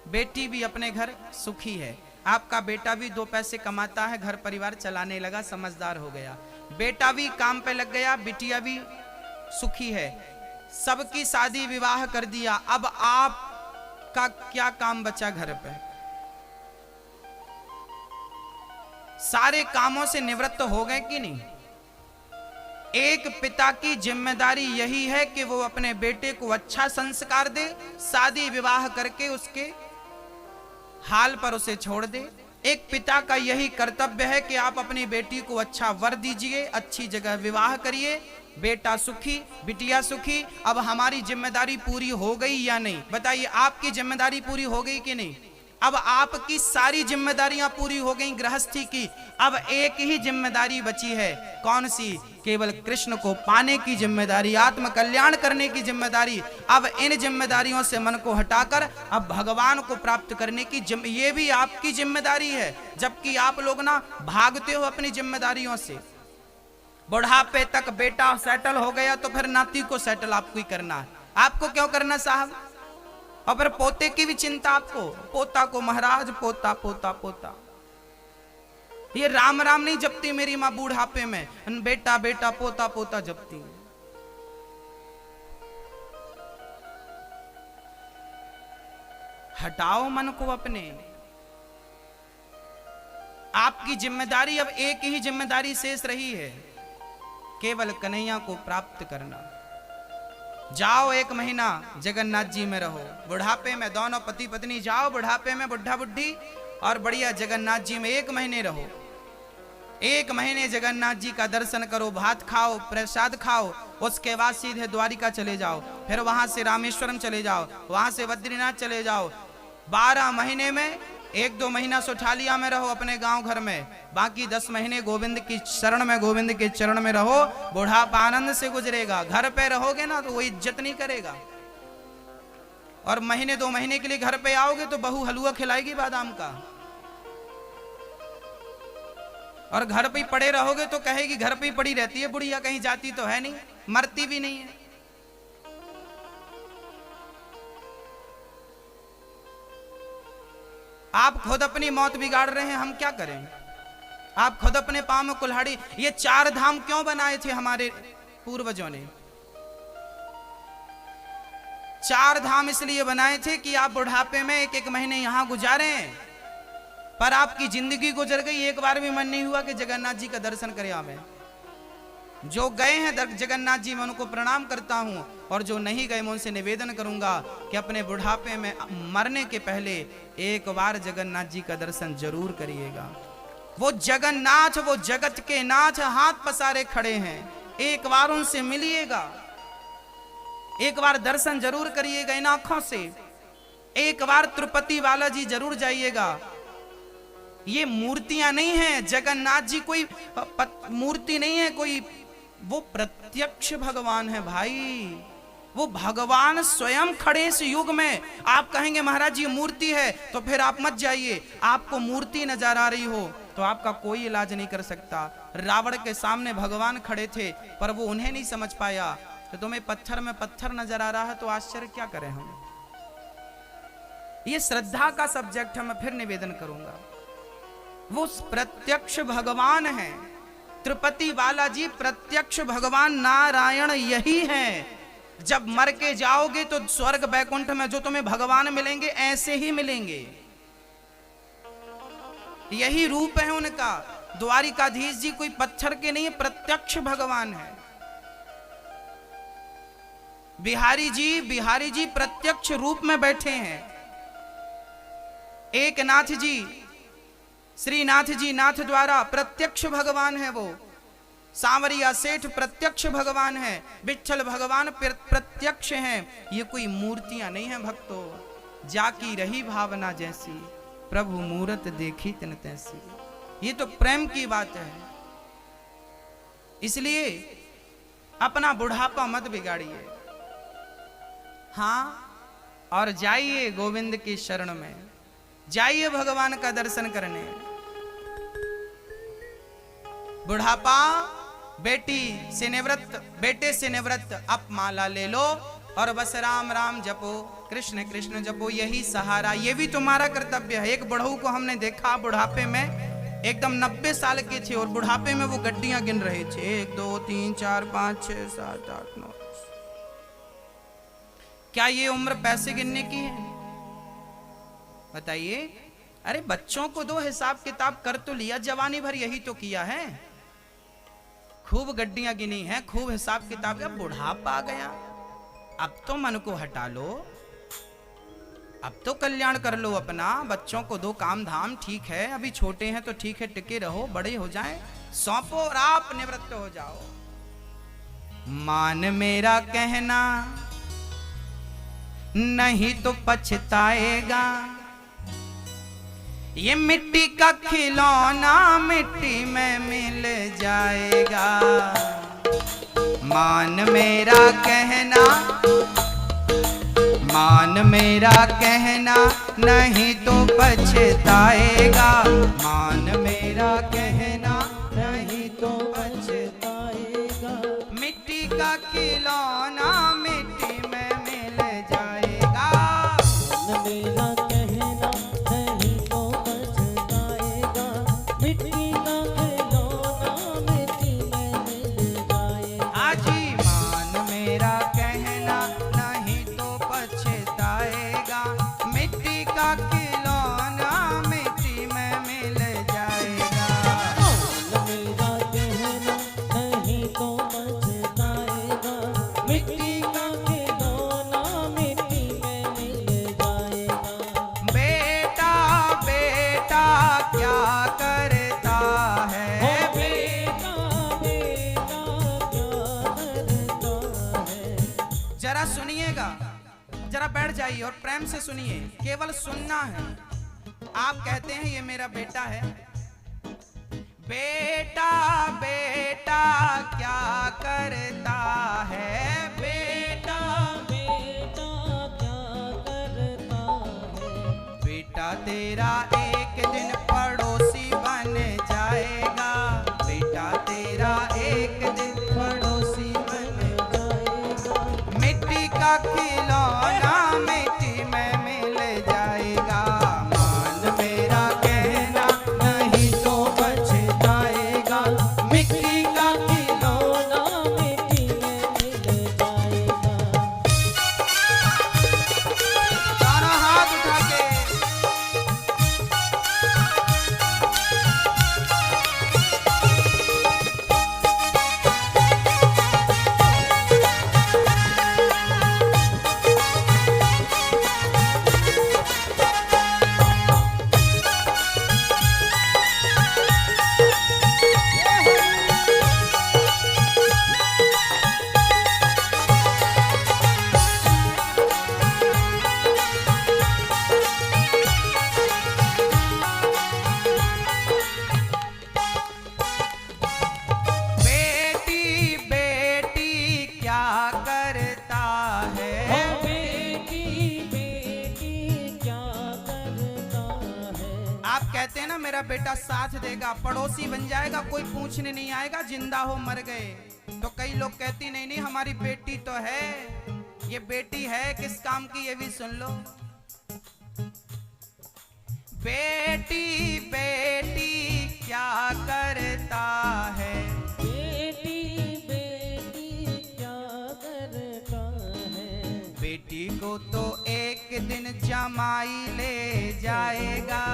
बेटी भी अपने घर सुखी है, आपका बेटा भी 2 पैसे कमाता है, घर परिवार चलाने लगा, समझदार हो गया, बेटा भी काम पे लग गया, बिटिया भी सुखी है, सबकी शादी विवाह कर दिया। अब आपका क्या काम बचा घर पे? सारे कामों से निवृत्त हो गए कि नहीं? एक पिता की जिम्मेदारी यही है कि वो अपने बेटे को अच्छा संस्कार दे, शादी विवाह करके उसके हाल पर उसे छोड़ दे। एक पिता का यही कर्तव्य है कि आप अपनी बेटी को अच्छा वर दीजिए, अच्छी जगह विवाह करिए, बेटा सुखी, बिटिया सुखी। अब हमारी जिम्मेदारी पूरी हो गई या नहीं? बताइए, आपकी जिम्मेदारी पूरी हो गई कि नहीं? अब आपकी सारी जिम्मेदारियां पूरी हो गई गृहस्थी की, अब एक ही जिम्मेदारी बची है। कौन सी? केवल कृष्ण को पाने की जिम्मेदारी, आत्म कल्याण करने की जिम्मेदारी। अब इन जिम्मेदारियों से मन को हटाकर अब भगवान को प्राप्त करने की ये भी आपकी जिम्मेदारी है। जबकि आप लोग ना भागते हो अपनी जिम्मेदारियों से। बुढ़ापे तक बेटा सेटल हो गया तो फिर नाती को सेटल आपको ही करना है। आपको क्यों करना साहब? और फिर पोते की भी चिंता आपको, पोता को महाराज पोता पोता पोता। ये राम राम नहीं जपती मेरी मां बूढ़ापे में, बेटा बेटा पोता पोता जपती। हटाओ मन को अपने। आपकी जिम्मेदारी अब एक ही जिम्मेदारी शेष रही है, केवल कन्हैया को प्राप्त करना। जाओ 1 महीना जगन्नाथ जी में रहो, बुढ़ापे में दोनों पति पत्नी जाओ, बुढ़ापे में बुढ़ा बुढ़ी और बढ़िया जगन्नाथ जी में 1 महीने रहो। 1 महीने जगन्नाथ जी का दर्शन करो, भात खाओ, प्रसाद खाओ, उसके बाद सीधे द्वारिका चले जाओ, फिर वहां से रामेश्वरम चले जाओ, वहां से बद्रीनाथ चले जाओ। 12 महीने में 1-2 महीना सुठालिया में रहो अपने गांव घर में, बाकी 10 महीने गोविंद की शरण में, गोविंद के चरण में रहो। बुढ़ापा आनंद से गुजरेगा। घर पे रहोगे ना तो वो इज्जत नहीं करेगा, और महीने 2 महीने के लिए घर पे आओगे तो बहू हलवा खिलाएगी बादाम का, और घर पे ही पड़े रहोगे तो कहेगी घर पे ही पड़ी रहती है बुढ़िया, कहीं जाती तो है नहीं, मरती भी नहीं है। आप खुद अपनी मौत बिगाड़ रहे हैं, हम क्या करें? आप खुद अपने पांव में कुल्हाड़ी। ये 4 धाम क्यों बनाए थे हमारे पूर्वजों ने? 4 धाम इसलिए बनाए थे कि आप बुढ़ापे में 1-1 महीने यहां गुजारें, पर आपकी जिंदगी गुजर गई, एक बार भी मन नहीं हुआ कि जगन्नाथ जी का दर्शन करें। हमें जो गए हैं जगन्नाथ जी मैं उनको प्रणाम करता हूं, और जो नहीं गए मैं उनसे निवेदन करूंगा कि अपने बुढ़ापे में मरने के पहले एक बार जगन्नाथ जी का दर्शन जरूर करिएगा। वो जगन्नाथ, वो जगत के नाथ हाथ पसारे खड़े हैं, एक बार उनसे मिलिएगा, एक बार दर्शन जरूर करिएगा इन आंखों से। एक बार तिरुपति बालाजी जरूर जाइएगा। ये मूर्तियां नहीं हैं, जगन्नाथ जी कोई मूर्ति नहीं है कोई, वो प्रत्यक्ष भगवान है भाई। वो भगवान स्वयं खड़े इस युग में। आप कहेंगे महाराज जी मूर्ति है, तो फिर आप मत जाइए। आपको मूर्ति नजर आ रही हो तो आपका कोई इलाज नहीं कर सकता। रावण के सामने भगवान खड़े थे, पर वो उन्हें नहीं समझ पाया। तो तुम्हें पत्थर में पत्थर नजर आ रहा है तो आश्चर्य क्या करें हम? ये श्रद्धा का सब्जेक्ट है। मैं फिर निवेदन करूंगा, वो प्रत्यक्ष भगवान है। तिरुपति बालाजी प्रत्यक्ष भगवान नारायण यही है। जब मर के जाओगे तो स्वर्ग बैकुंठ में जो तुम्हें भगवान मिलेंगे ऐसे ही मिलेंगे, यही रूप है उनका। द्वारिकाधीश जी कोई पत्थर के नहीं, प्रत्यक्ष भगवान है। बिहारी जी प्रत्यक्ष रूप में बैठे हैं। एक नाथ जी, श्रीनाथ जी नाथ द्वारा प्रत्यक्ष भगवान है। वो सांवरिया सेठ प्रत्यक्ष भगवान है। विठल भगवान प्रत्यक्ष हैं। ये कोई मूर्तियां नहीं हैं भक्तों। जाकी रही भावना जैसी, प्रभु मूरत देखी तिन तैसी। ये तो प्रेम की बात है। इसलिए अपना बुढ़ापा मत बिगाड़िए। हाँ, और जाइए गोविंद की शरण में, जाइए भगवान का दर्शन करने। बुढ़ापा बेटी से निवृत्त, बेटे से निवृत्त, अब माला ले लो और बस राम राम जपो, कृष्ण कृष्ण जपो, यही सहारा। ये भी तुम्हारा कर्तव्य है। एक बुढ़ऊ को हमने देखा बुढ़ापे में, एकदम 90 साल के थे और बुढ़ापे में वो गड्डियां गिन रहे थे, 1 2 3 4 5 6 7 8 9। क्या ये उम्र पैसे गिनने की है? बताइए। अरे बच्चों को दो, हिसाब किताब कर तो लिया, जवानी भर यही तो किया है, खूब गड्डियां गिनी हैं, खूब हिसाब किताब। अब बुढ़ापा आ गया, अब तो मन को हटा लो, अब तो कल्याण कर लो अपना। बच्चों को दो काम धाम, ठीक है, अभी छोटे हैं तो ठीक है, टिके रहो, बड़े हो जाएं, सौंपो और आप निवृत्त हो जाओ। मान मेरा कहना नहीं तो पछताएगा, ये मिट्टी का खिलौना मिट्टी में मिल जाएगा। मान मेरा कहना, मान मेरा कहना नहीं तो पछताएगा, मान मेरा कहना नहीं तो पछताएगा। मिट्टी का खिलौना मिट्टी में मिल जाएगा। मान मेरा कहना नहीं तो पछताएगा, मिट्टी का खिलौना मिट्टी में मिल जाएगा। हाजी मान मेरा कहना नहीं तो पछताएगा, मिट्टी का खिलौना मिट्टी में मिल जाएगा। मान मेरा कहना नहीं तो पछताएगा, मिट्टी का खिलौना मिट्टी में मिल जाएगा। बेटा बेटा क्या करता है, ओ बेटा बेटा क्या करता है। जरा सुनिएगा, जरा बैठ जाइए और प्रेम से सुनिए, केवल सुनना है। आप कहते हैं ये मेरा बेटा है, बेटा बेटा क्या करता है, बेटा बेटा क्या करता है। बेटा तेरा एक दिन पड़ोसी बन जाएगा, बेटा तेरा एक दिन पड़ोसी बन जाएगा। मिट्टी का खिलौना मिट्टी में मिल जाएगा। मान मेरा कहना नहीं तो पछताएगा, मिट्टी का खिलौना मिट्टी में मिल जाएगा। दोनों हाथ उठा के बेटी बेटी क्या करता है, ओ बेटी बेटी क्या करता है। आप कहते हैं ना मेरा बेटा साथ देगा, पड़ोसी बन जाएगा, कोई पूछने नहीं आएगा, जिंदा हो मर गए। तो कई लोग कहती नहीं नहीं हमारी बेटी तो है, ये बेटी है किस काम की, ये भी सुन लो। बेटी बेटी क्या करता है, बेटी बेटी क्या करता है। बेटी को तो एक दिन जमाई ले जाएगा,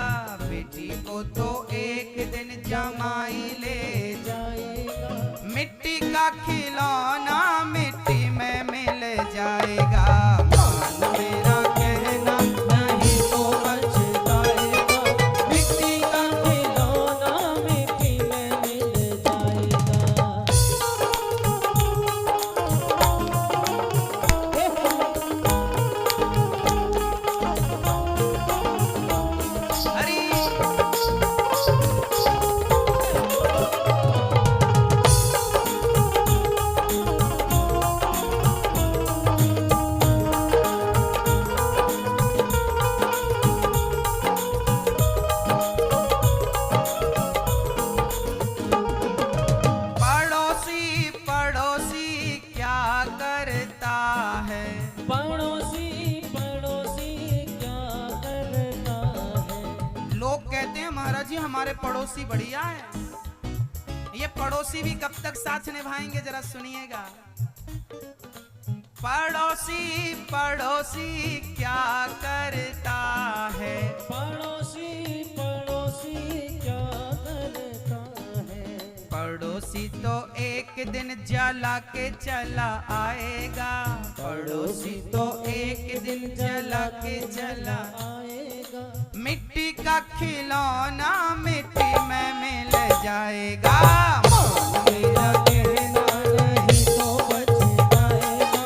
बेटी को तो एक दिन जमाई ले जाएगा। मिट्टी का खिलौना मिट्टी में मिल जाएगा। मान मेरा कहना नहीं तो पछताएगा, मिट्टी का खिलौना मिट्टी में मिल जाएगा। हरी महाराज जी हमारे पड़ोसी बढ़िया है। ये पड़ोसी भी कब तक साथ निभाएंगे, जरा सुनिएगा। पड़ोसी पड़ोसी क्या करता है, पड़ोसी पड़ोसी क्या करता है, पड़ोसी तो एक दिन जला के चला आएगा, पड़ोसी तो एक दिन जला के चला आएगा। मिट्टी का खिलौना मिट्टी में मिल जाएगा। मेरा कहना नहीं तो बच जाएगा,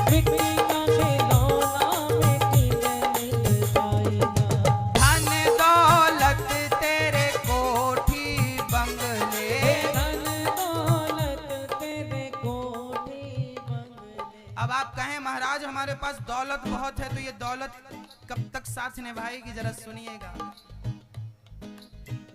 मिट्टी का खिलौना मिट्टी में मिल जाएगा। धन दौलत तेरे कोठी बंगले, धन दौलत तेरे कोठी बंगले। अब आप कहें महाराज हमारे पास दौलत बहुत है, तो ये दौलत कब तक साथ निभाएगी, जरा सुनिएगा।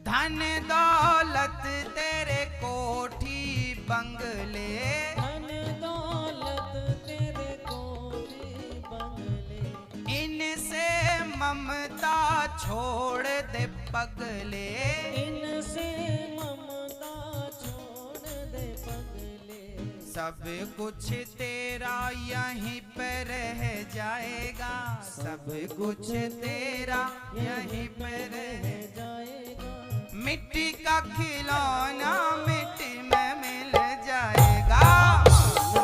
धन दौलत तेरे कोठी बंगले, धन दौलत तेरे कोठी बंगले। इनसे ममता छोड़ दे पगले, इनसे ममता छोड़ दे पगले। सब कुछ तेरा यहीं पे रह जाएगा, सब कुछ तेरा यहीं पे रह जाएगा। मिट्टी का खिलौना मिट्टी में मिल जाएगा।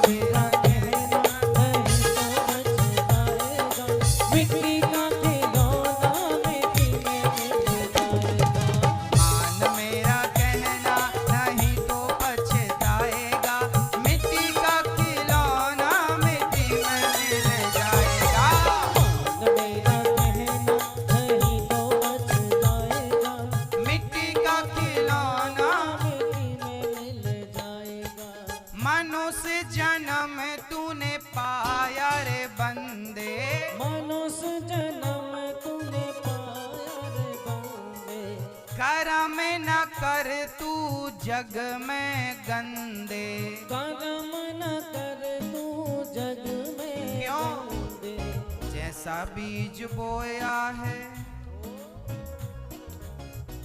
मेरा कहना नहीं तो बच जाएगा, मिट्टी का खिलौना मिट्टी में मिल जाएगा। मान मेरा कहना नहीं तो पछताएगा, मिट्टी का खिलौना मिट्टी में मिल जाएगा। मेरा कहना नहीं तो बच जाएगा, मिट्टी का खिलौना मिट्टी में मिल जाएगा। मनुष्य जन्म तूने पाया रे बंदे, मनुष्य जन्म तूने पाया रे बंदे। कर्म न कर तू जग में गंदे। कर्म न कर तू जग में क्यों? गंदे। जैसा बीज बोया है,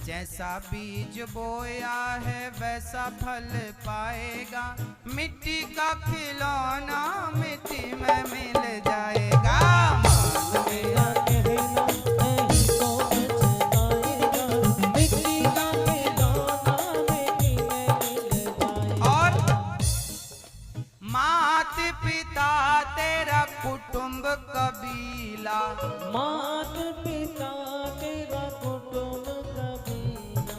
जैसा बीज बोया है वैसा फल पाएगा, मिट्टी का खिलौना मिट्टी में मिल जाएगा। मेरा कहना नहीं तो बच जाएगा, मिट्टी का खिलौना मिट्टी में मिल जाएगा। और मात पिता तेरा कुटुंब कबीला, मात पिता तेरा कुटुंब कबीला।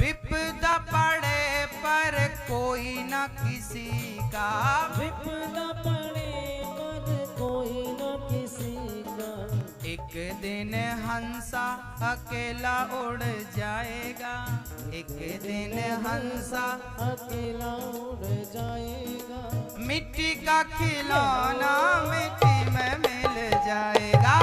विपदा पड़े पर कोई न किसी का, विपदा पड़े पर कोई न किसी का। एक दिन हंसा अकेला उड़ जाएगा, एक दिन हंसा अकेला उड़ जाएगा। मिट्टी का खिलौना मिट्टी में मिल जाएगा।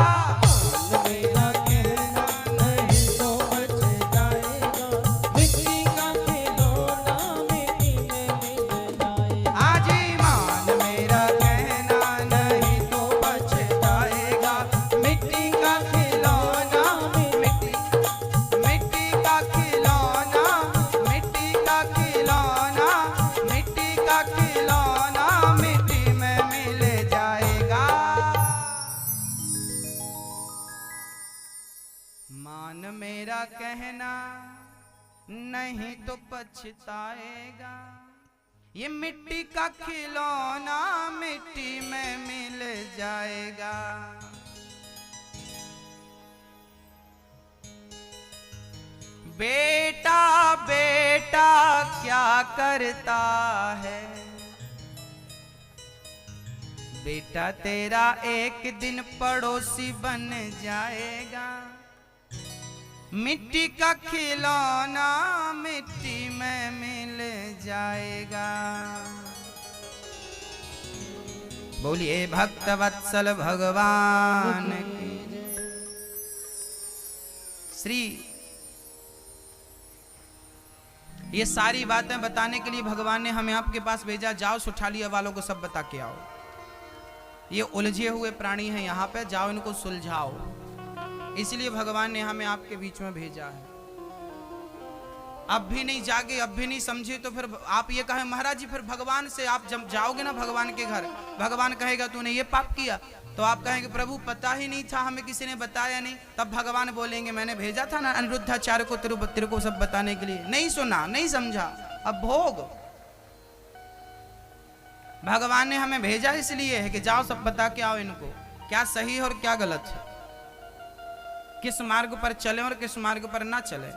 मेरा कहना नहीं तो बच जाएगा, मिट्टी का खिलौना मिट्टी में मिल जाएगा। आजी मान मेरा कहना नहीं तो पछताएगा, मिट्टी का खिलौना मिट्टी, मिट्टी का खिलौना, मिट्टी का खिलौना, मिट्टी का खिलौना मिट्टी में मिल जाएगा। मान मेरा कहना नहीं तो पछताएगा, ये मिट्टी का खिलौना मिट्टी में मिल जाएगा। बेटा बेटा क्या करता है, बेटा तेरा एक दिन पड़ोसी बन जाएगा, मिट्टी का खिलौना मिट्टी में मिल जाएगा। बोलिए भक्त वत्सल भगवान की। श्री ये सारी बातें बताने के लिए भगवान ने हमें आपके पास भेजा, जाओ सुठालिया वालों को सब बता के आओ। ये उलझे हुए प्राणी हैं यहाँ पे, जाओ इनको सुलझाओ। इसलिए भगवान ने हमें आपके बीच में भेजा है। अब भी नहीं जागे, अब भी नहीं समझे, तो फिर आप ये कहें महाराज जी फिर भगवान से आप जब जाओगे ना भगवान के घर, भगवान कहेगा तूने ये पाप किया, तो आप कहेंगे प्रभु पता ही नहीं था, हमें किसी ने बताया नहीं। तब भगवान बोलेंगे मैंने भेजा था ना अनिरुद्धाचार्य को तिरुपति को सब बताने के लिए, नहीं सुना, नहीं समझा, अब भोग। भगवान ने हमें भेजा इसलिए है कि जाओ सब बता के आओ इनको क्या सही है और क्या गलत है, किस मार्ग पर चले और किस मार्ग पर ना चले।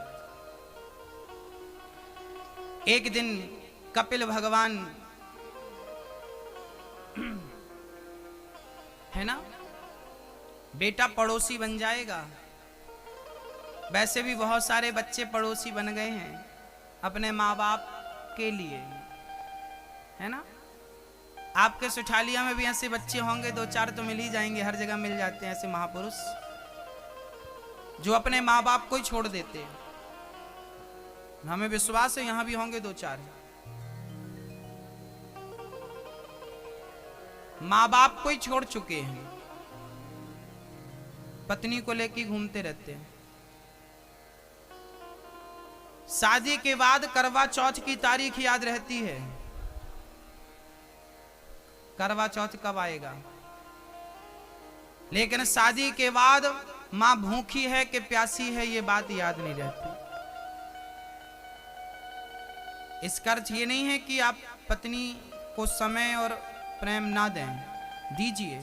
एक दिन कपिल भगवान है ना, बेटा पड़ोसी बन जाएगा। वैसे भी बहुत सारे बच्चे पड़ोसी बन गए हैं अपने माँ बाप के लिए, है ना। आपके सुठालिया में भी ऐसे बच्चे होंगे, दो चार तो मिल ही जाएंगे, हर जगह मिल जाते हैं ऐसे महापुरुष जो अपने माँ बाप को ही छोड़ देते हैं। हमें विश्वास है यहां भी होंगे दो चार। माँ बाप को ही छोड़ चुके हैं, पत्नी को लेके घूमते रहते हैं। शादी के बाद करवा चौथ की तारीख याद रहती है, करवा चौथ कब आएगा, लेकिन शादी के बाद मां भूखी है कि प्यासी है ये बात याद नहीं रहती। इसका अर्थ ये नहीं है कि आप पत्नी को समय और प्रेम ना दें, दीजिए,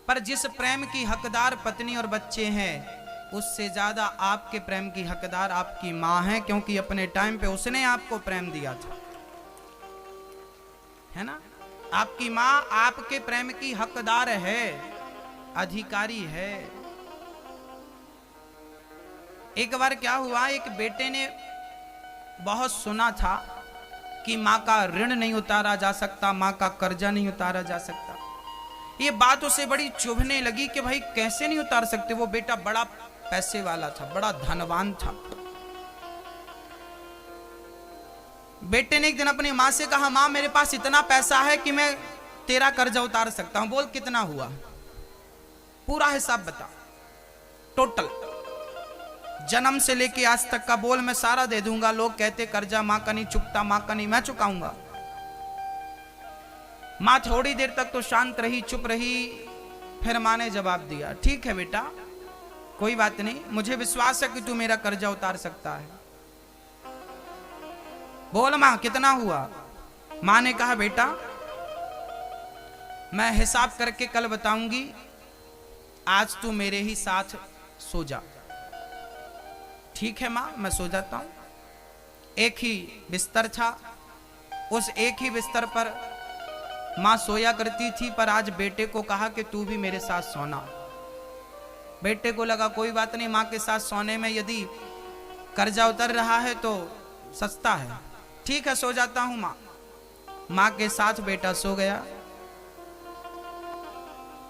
पर जिस प्रेम की हकदार पत्नी और बच्चे हैं उससे ज्यादा आपके प्रेम की हकदार आपकी मां है, क्योंकि अपने टाइम पे उसने आपको प्रेम दिया था, है ना। आपकी मां आपके प्रेम की हकदार है, अधिकारी है। एक बार क्या हुआ, एक बेटे ने बहुत सुना था कि मां का ऋण नहीं उतारा जा सकता, मां का कर्जा नहीं उतारा जा सकता। ये बात उसे बड़ी चुभने लगी कि भाई कैसे नहीं उतार सकते। वो बेटा बड़ा पैसे वाला था, बड़ा धनवान था। बेटे ने एक दिन अपनी मां से कहा मां मेरे पास इतना पैसा है कि मैं तेरा कर्जा उतार सकता हूं। बोल कितना हुआ, पूरा हिसाब बता, टोटल जन्म से लेके आज तक का बोल, मैं सारा दे दूंगा। लोग कहते कर्जा मां का नहीं चुकता, मां का नहीं, मैं चुकाऊंगा। मां थोड़ी देर तक तो शांत रही, चुप रही, फिर मां ने जवाब दिया ठीक है बेटा कोई बात नहीं, मुझे विश्वास है कि तू मेरा कर्जा उतार सकता है। बोल मां कितना हुआ। मां ने कहा बेटा मैं हिसाब करके कल बताऊंगी, आज तू मेरे ही साथ सो जा। ठीक है मां मैं सो जाता हूं। एक ही बिस्तर था, उस एक ही बिस्तर पर मां सोया करती थी, पर आज बेटे को कहा कि तू भी मेरे साथ सोना। बेटे को लगा कोई बात नहीं, मां के साथ सोने में यदि कर्जा उतर रहा है तो सस्ता है, ठीक है सो जाता हूं मां। मां के साथ बेटा सो गया।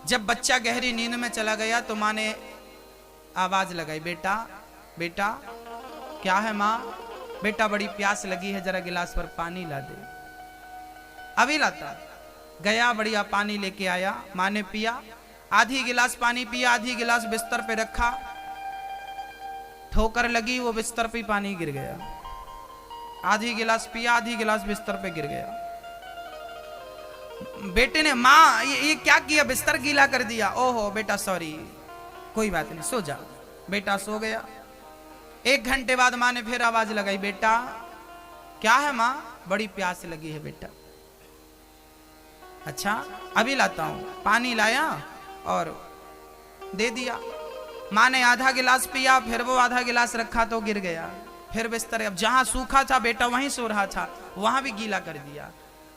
जब बच्चा गहरी नींद में चला गया तो मां ने आवाज लगाई बेटा बेटा। क्या है मां। बेटा बड़ी प्यास लगी है, जरा गिलास पर पानी ला दे। अभी लाता। गया बढ़िया पानी लेके आया, मां ने पिया, आधी गिलास पानी पिया, आधी गिलास बिस्तर पे रखा, ठोकर लगी, वो बिस्तर पे पानी गिर गया। आधी गिलास पिया, आधी गिलास बिस्तर पे गिर गया। बेटे ने मां ये क्या किया, बिस्तर गीला कर दिया। ओहो बेटा सॉरी, कोई बात नहीं सो जा। बेटा सो गया। 1 घंटे बाद मां ने फिर आवाज लगाई बेटा। क्या है मां। बड़ी प्यास लगी है बेटा। अच्छा अभी लाता हूं। पानी लाया और दे दिया। मां ने आधा गिलास पिया, फिर वो आधा गिलास रखा तो गिर गया। फिर बिस्तर, अब जहां सूखा था बेटा वहीं सो रहा था, वहां भी गीला कर दिया।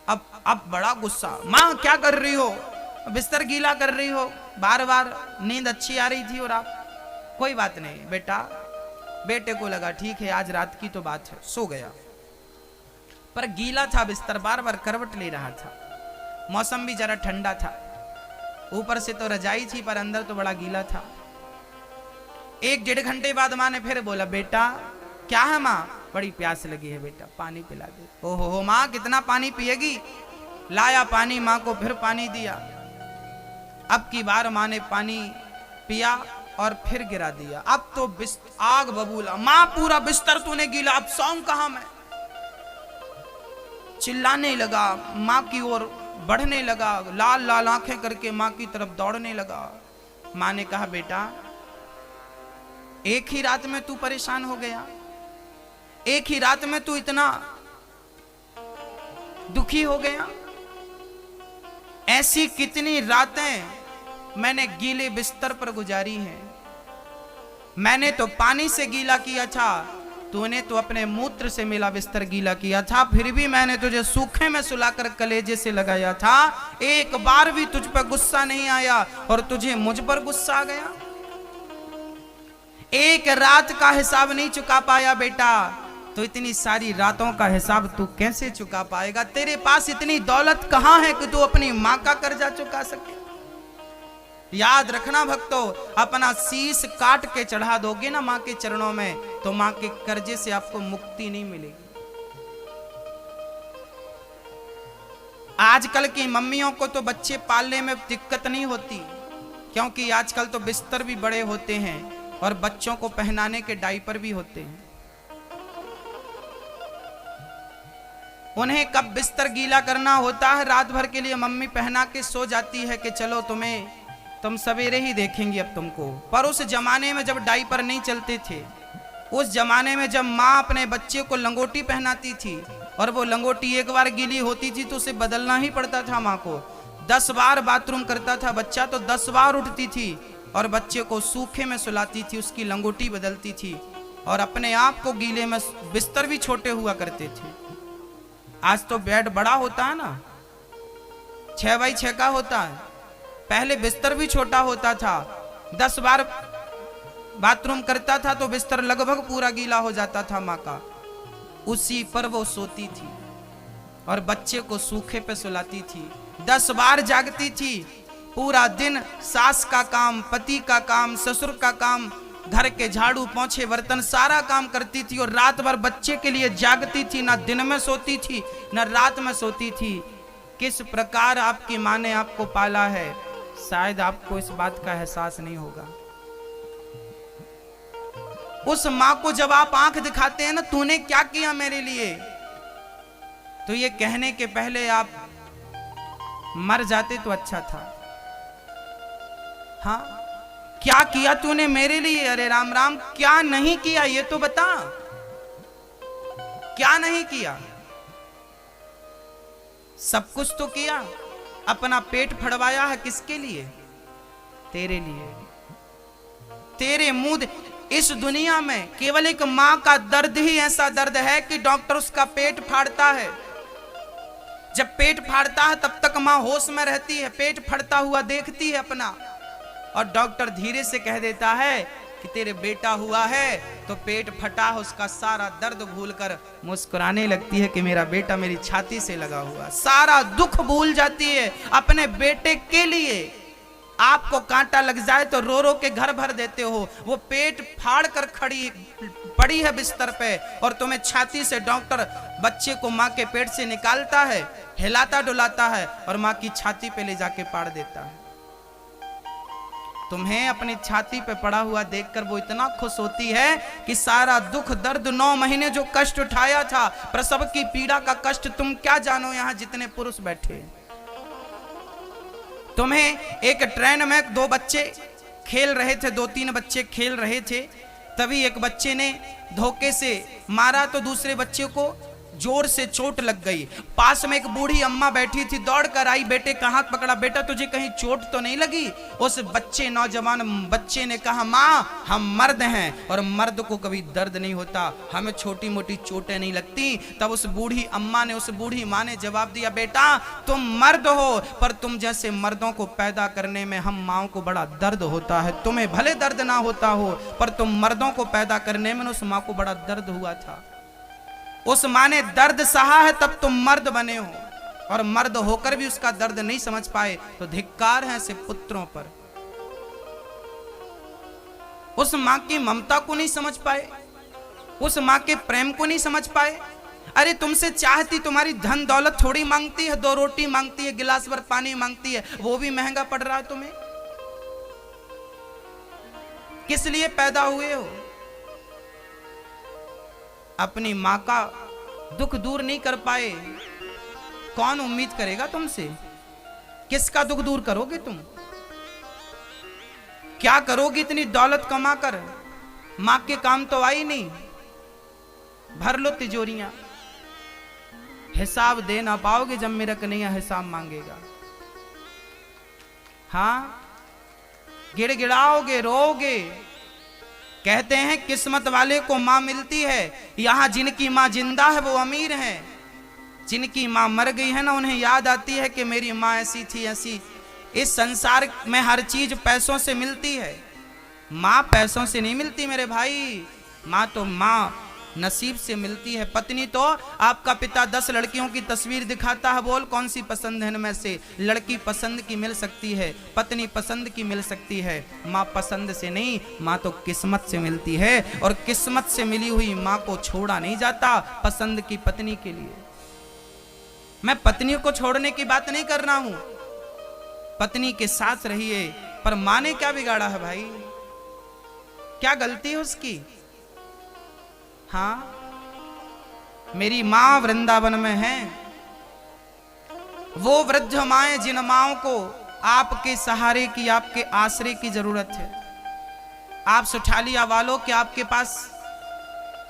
अब बड़ा गुस्सा, मां क्या कर रही हो, बिस्तर गीला कर रही हो, बार बार नींद अच्छी आ रही थी और आप। कोई बात नहीं बेटा। बेटे को लगा ठीक है आज रात की तो बात है, सो गया। पर गीला था बिस्तर, बार बार करवट ले रहा था। मौसम भी जरा ठंडा था, ऊपर से तो रजाई थी पर अंदर तो बड़ा गीला था। 1-1.5 घंटे बाद मां ने फिर बोला बेटा। क्या है मां। बड़ी प्यास लगी है बेटा, पानी पिला दे। ओहो मां कितना पानी पिएगी। लाया पानी, मां को फिर पानी दिया। अब की बार मां ने पानी पिया और फिर गिरा दिया। अब तो आग बबूला, मां पूरा बिस्तर तूने गीला, अब सौंग कहां मैं। चिल्लाने लगा, मां की ओर बढ़ने लगा, लाल लाल आंखें करके मां की तरफ दौड़ने लगा। मां ने कहा बेटा एक ही रात में तू परेशान हो गया, एक ही रात में तू इतना दुखी हो गया। ऐसी कितनी रातें मैंने गीले बिस्तर पर गुजारी हैं। मैंने तो पानी से गीला किया था, तूने तो अपने मूत्र से मिला बिस्तर गीला किया था, फिर भी मैंने तुझे सूखे में सुलाकर कलेजे से लगाया था। एक बार भी तुझ पर गुस्सा नहीं आया और तुझे मुझ पर गुस्सा आ गया। एक रात का हिसाब नहीं चुका पाया बेटा, तो इतनी सारी रातों का हिसाब तू कैसे चुका पाएगा। तेरे पास इतनी दौलत कहां है कि तू अपनी मां का कर्जा चुका सके। याद रखना भक्तों, अपना शीश काट के चढ़ा दोगे ना मां के चरणों में, तो मां के कर्जे से आपको मुक्ति नहीं मिलेगी। आजकल की मम्मियों को तो बच्चे पालने में दिक्कत नहीं होती, क्योंकि आजकल तो बिस्तर भी बड़े होते हैं और बच्चों को पहनाने के डायपर भी होते हैं। उन्हें कब बिस्तर गीला करना होता है, रात भर के लिए मम्मी पहना के सो जाती है कि चलो तुम सवेरे ही देखेंगी अब तुमको। पर उस जमाने में जब डायपर नहीं चलते थे, उस जमाने में जब माँ अपने बच्चे को लंगोटी पहनाती थी और वो लंगोटी एक बार गीली होती थी तो उसे बदलना ही पड़ता था माँ को। 10 बार बाथरूम करता था बच्चा तो 10 बार उठती थी और बच्चे को सूखे में सुलाती थी, उसकी लंगोटी बदलती थी और अपने आप को गीले में। बिस्तर भी छोटे हुआ करते थे। आज तो बेड बड़ा होता है ना, 6x6 का होता है। पहले बिस्तर भी छोटा होता था, 10 बार बाथरूम करता था तो बिस्तर लगभग पूरा गीला हो जाता था माँ का। उसी पर वो सोती थी और बच्चे को सूखे पे सुलाती थी। 10 बार जागती थी, पूरा दिन सास का काम, पति का काम, ससुर का काम, घर के झाड़ू पोंछे बर्तन सारा काम करती थी और रात भर बच्चे के लिए जागती थी। ना दिन में सोती थी ना रात में सोती थी। किस प्रकार आपकी माँ ने आपको पाला है, शायद आपको इस बात का एहसास नहीं होगा। उस माँ को जब आप आंख दिखाते हैं ना, तूने क्या किया मेरे लिए, तो ये कहने के पहले आप मर जाते तो अच्छा था। हाँ, क्या किया तूने मेरे लिए? अरे राम राम, क्या नहीं किया ये तो बता, क्या नहीं किया? सब कुछ तो किया। अपना पेट फड़वाया है किसके लिए? तेरे लिए। तेरे मुंह इस दुनिया में केवल एक मां का दर्द ही ऐसा दर्द है कि डॉक्टर उसका पेट फाड़ता है। जब पेट फाड़ता है तब तक मां होश में रहती है, पेट फटता हुआ देखती है अपना, और डॉक्टर धीरे से कह देता है कि तेरे बेटा हुआ है, तो पेट फटा है, उसका सारा दर्द भूलकर मुस्कुराने लगती है कि मेरा बेटा मेरी छाती से लगा हुआ। सारा दुख भूल जाती है अपने बेटे के लिए। आपको कांटा लग जाए तो रो रो के घर भर देते हो, वो पेट फाड़ कर खड़ी पड़ी है बिस्तर पे और तुम्हें छाती से डॉक्टर बच्चे को माँ के पेट से निकालता है, हिलाता डुलाता है और माँ की छाती पे ले जाके पाड़ देता है। तुम्हें अपनी छाती पे पड़ा हुआ देखकर वो इतना खुश होती है कि सारा दुख दर्द 9 महीने जो कष्ट उठाया था, प्रसव की पीड़ा का कष्ट तुम क्या जानो। यहाँ जितने पुरुष बैठे, तुम्हें एक ट्रेन में 2 बच्चे खेल रहे थे, 2-3 बच्चे खेल रहे थे, तभी एक बच्चे ने धोखे से मारा तो दूसरे बच्चे को जोर से चोट लग गई। पास में एक बूढ़ी अम्मा बैठी थी, दौड़ कर आई, बेटे का हाथ पकड़ा, बेटा तुझे कहीं चोट तो नहीं लगी? उस नौजवान बच्चे ने कहा, माँ हम मर्द हैं और मर्द को कभी दर्द नहीं होता, हमें छोटी मोटी चोटें नहीं लगती। तब उस बूढ़ी माँ ने जवाब दिया, बेटा तुम मर्द हो पर तुम जैसे मर्दों को पैदा करने में हम माओ को बड़ा दर्द होता है। तुम्हें भले दर्द ना होता हो पर तुम मर्दों को पैदा करने में उस माँ को बड़ा दर्द हुआ था। उस माँ ने दर्द सहा है तब तुम मर्द बने हो, और मर्द होकर भी उसका दर्द नहीं समझ पाए तो धिक्कार है ऐसे पुत्रों पर। उस माँ की ममता को नहीं समझ पाए, उस माँ के प्रेम को नहीं समझ पाए। अरे तुमसे चाहती, तुम्हारी धन दौलत थोड़ी मांगती है, 2 रोटी मांगती है, गिलास भर पानी मांगती है, वो भी महंगा पड़ रहा है तुम्हें। किस लिए पैदा हुए हो? अपनी मां का दुख दूर नहीं कर पाए, कौन उम्मीद करेगा तुमसे? किसका दुख दूर करोगे तुम? क्या करोगी इतनी दौलत कमाकर? मां के काम तो आई नहीं। भर लो तिजोरियां, हिसाब दे ना पाओगे जब मेरा कन्हैया हिसाब मांगेगा। हाँ, गिड़गिड़ाओगे, रोओगे। कहते हैं किस्मत वाले को मां मिलती है। यहां जिनकी मां जिंदा है वो अमीर है, जिनकी मां मर गई है ना, उन्हें याद आती है कि मेरी मां ऐसी थी, ऐसी। इस संसार में हर चीज पैसों से मिलती है, मां पैसों से नहीं मिलती मेरे भाई। मां तो मां नसीब से मिलती है। पत्नी तो आपका पिता 10 लड़कियों की तस्वीर दिखाता है, बोल कौन सी पसंद है इनमें से? लड़की पसंद की मिल सकती है, पत्नी पसंद की मिल सकती है, माँ पसंद से नहीं। माँ तो किस्मत से मिलती है, और किस्मत से मिली हुई माँ को छोड़ा नहीं जाता पसंद की पत्नी के लिए। मैं पत्नी को छोड़ने की बात नहीं कर रहा हूं, पत्नी के साथ रहिए, पर माँ ने क्या बिगाड़ा है भाई? क्या गलती है उसकी? हाँ, मेरी मां वृंदावन में है। वो वृद्ध माएं जिन माओं को आपके सहारे की, आपके आश्रय की जरूरत है। आप सुठालिया वालों, कि आपके पास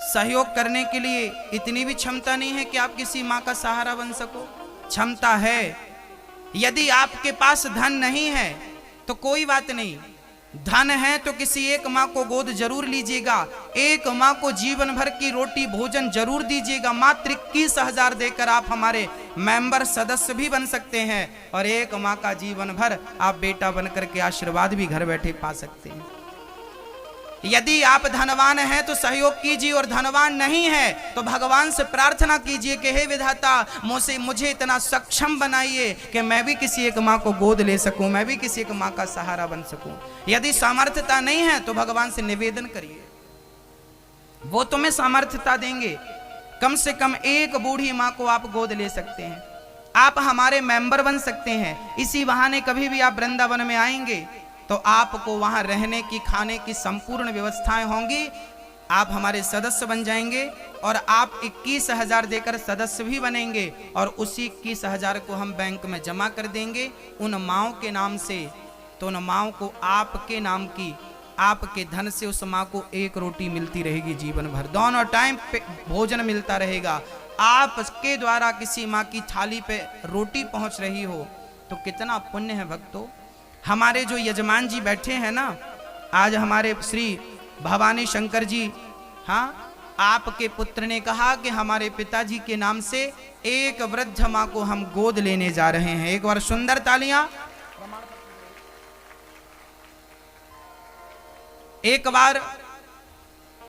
सहयोग करने के लिए इतनी भी क्षमता नहीं है कि आप किसी मां का सहारा बन सको? क्षमता है। यदि आपके पास धन नहीं है तो कोई बात नहीं, धन है तो किसी एक माँ को गोद जरूर लीजिएगा, एक माँ को जीवन भर की रोटी भोजन जरूर दीजिएगा। मात्र 21,000 देकर आप हमारे मेंबर सदस्य भी बन सकते हैं, और एक माँ का जीवन भर आप बेटा बनकर के आशीर्वाद भी घर बैठे पा सकते हैं। यदि आप धनवान हैं तो सहयोग कीजिए, और धनवान नहीं है तो भगवान से प्रार्थना कीजिए कि हे विधाता, मुझे इतना सक्षम बनाइए कि मैं भी किसी एक माँ को गोद ले सकूं, मैं भी किसी एक माँ का सहारा बन सकूं। यदि सामर्थ्यता नहीं है तो भगवान से निवेदन करिए, वो तुम्हें सामर्थ्यता देंगे। कम से कम एक बूढ़ी माँ को आप गोद ले सकते हैं, आप हमारे मेंबर बन सकते हैं। इसी बहाने कभी भी आप वृंदावन में आएंगे तो आपको वहां रहने की, खाने की संपूर्ण व्यवस्थाएं होंगी। आप हमारे सदस्य बन जाएंगे, और आप 21,000 देकर सदस्य भी बनेंगे, और उसी 21,000 को हम बैंक में जमा कर देंगे उन माओं के नाम से। तो उन माओं को आपके नाम की, आपके धन से उस माँ को एक रोटी मिलती रहेगी जीवन भर, दोनों टाइम पे भोजन मिलता रहेगा। आपके द्वारा किसी माँ की थाली पे रोटी पहुंच रही हो तो कितना पुण्य है भक्तों। हमारे जो यजमान जी बैठे हैं ना, आज हमारे श्री भवानी शंकर जी, हाँ, आपके पुत्र ने कहा कि हमारे पिताजी के नाम से एक वृद्ध माँ को हम गोद लेने जा रहे हैं। एक बार सुंदर तालियां। एक बार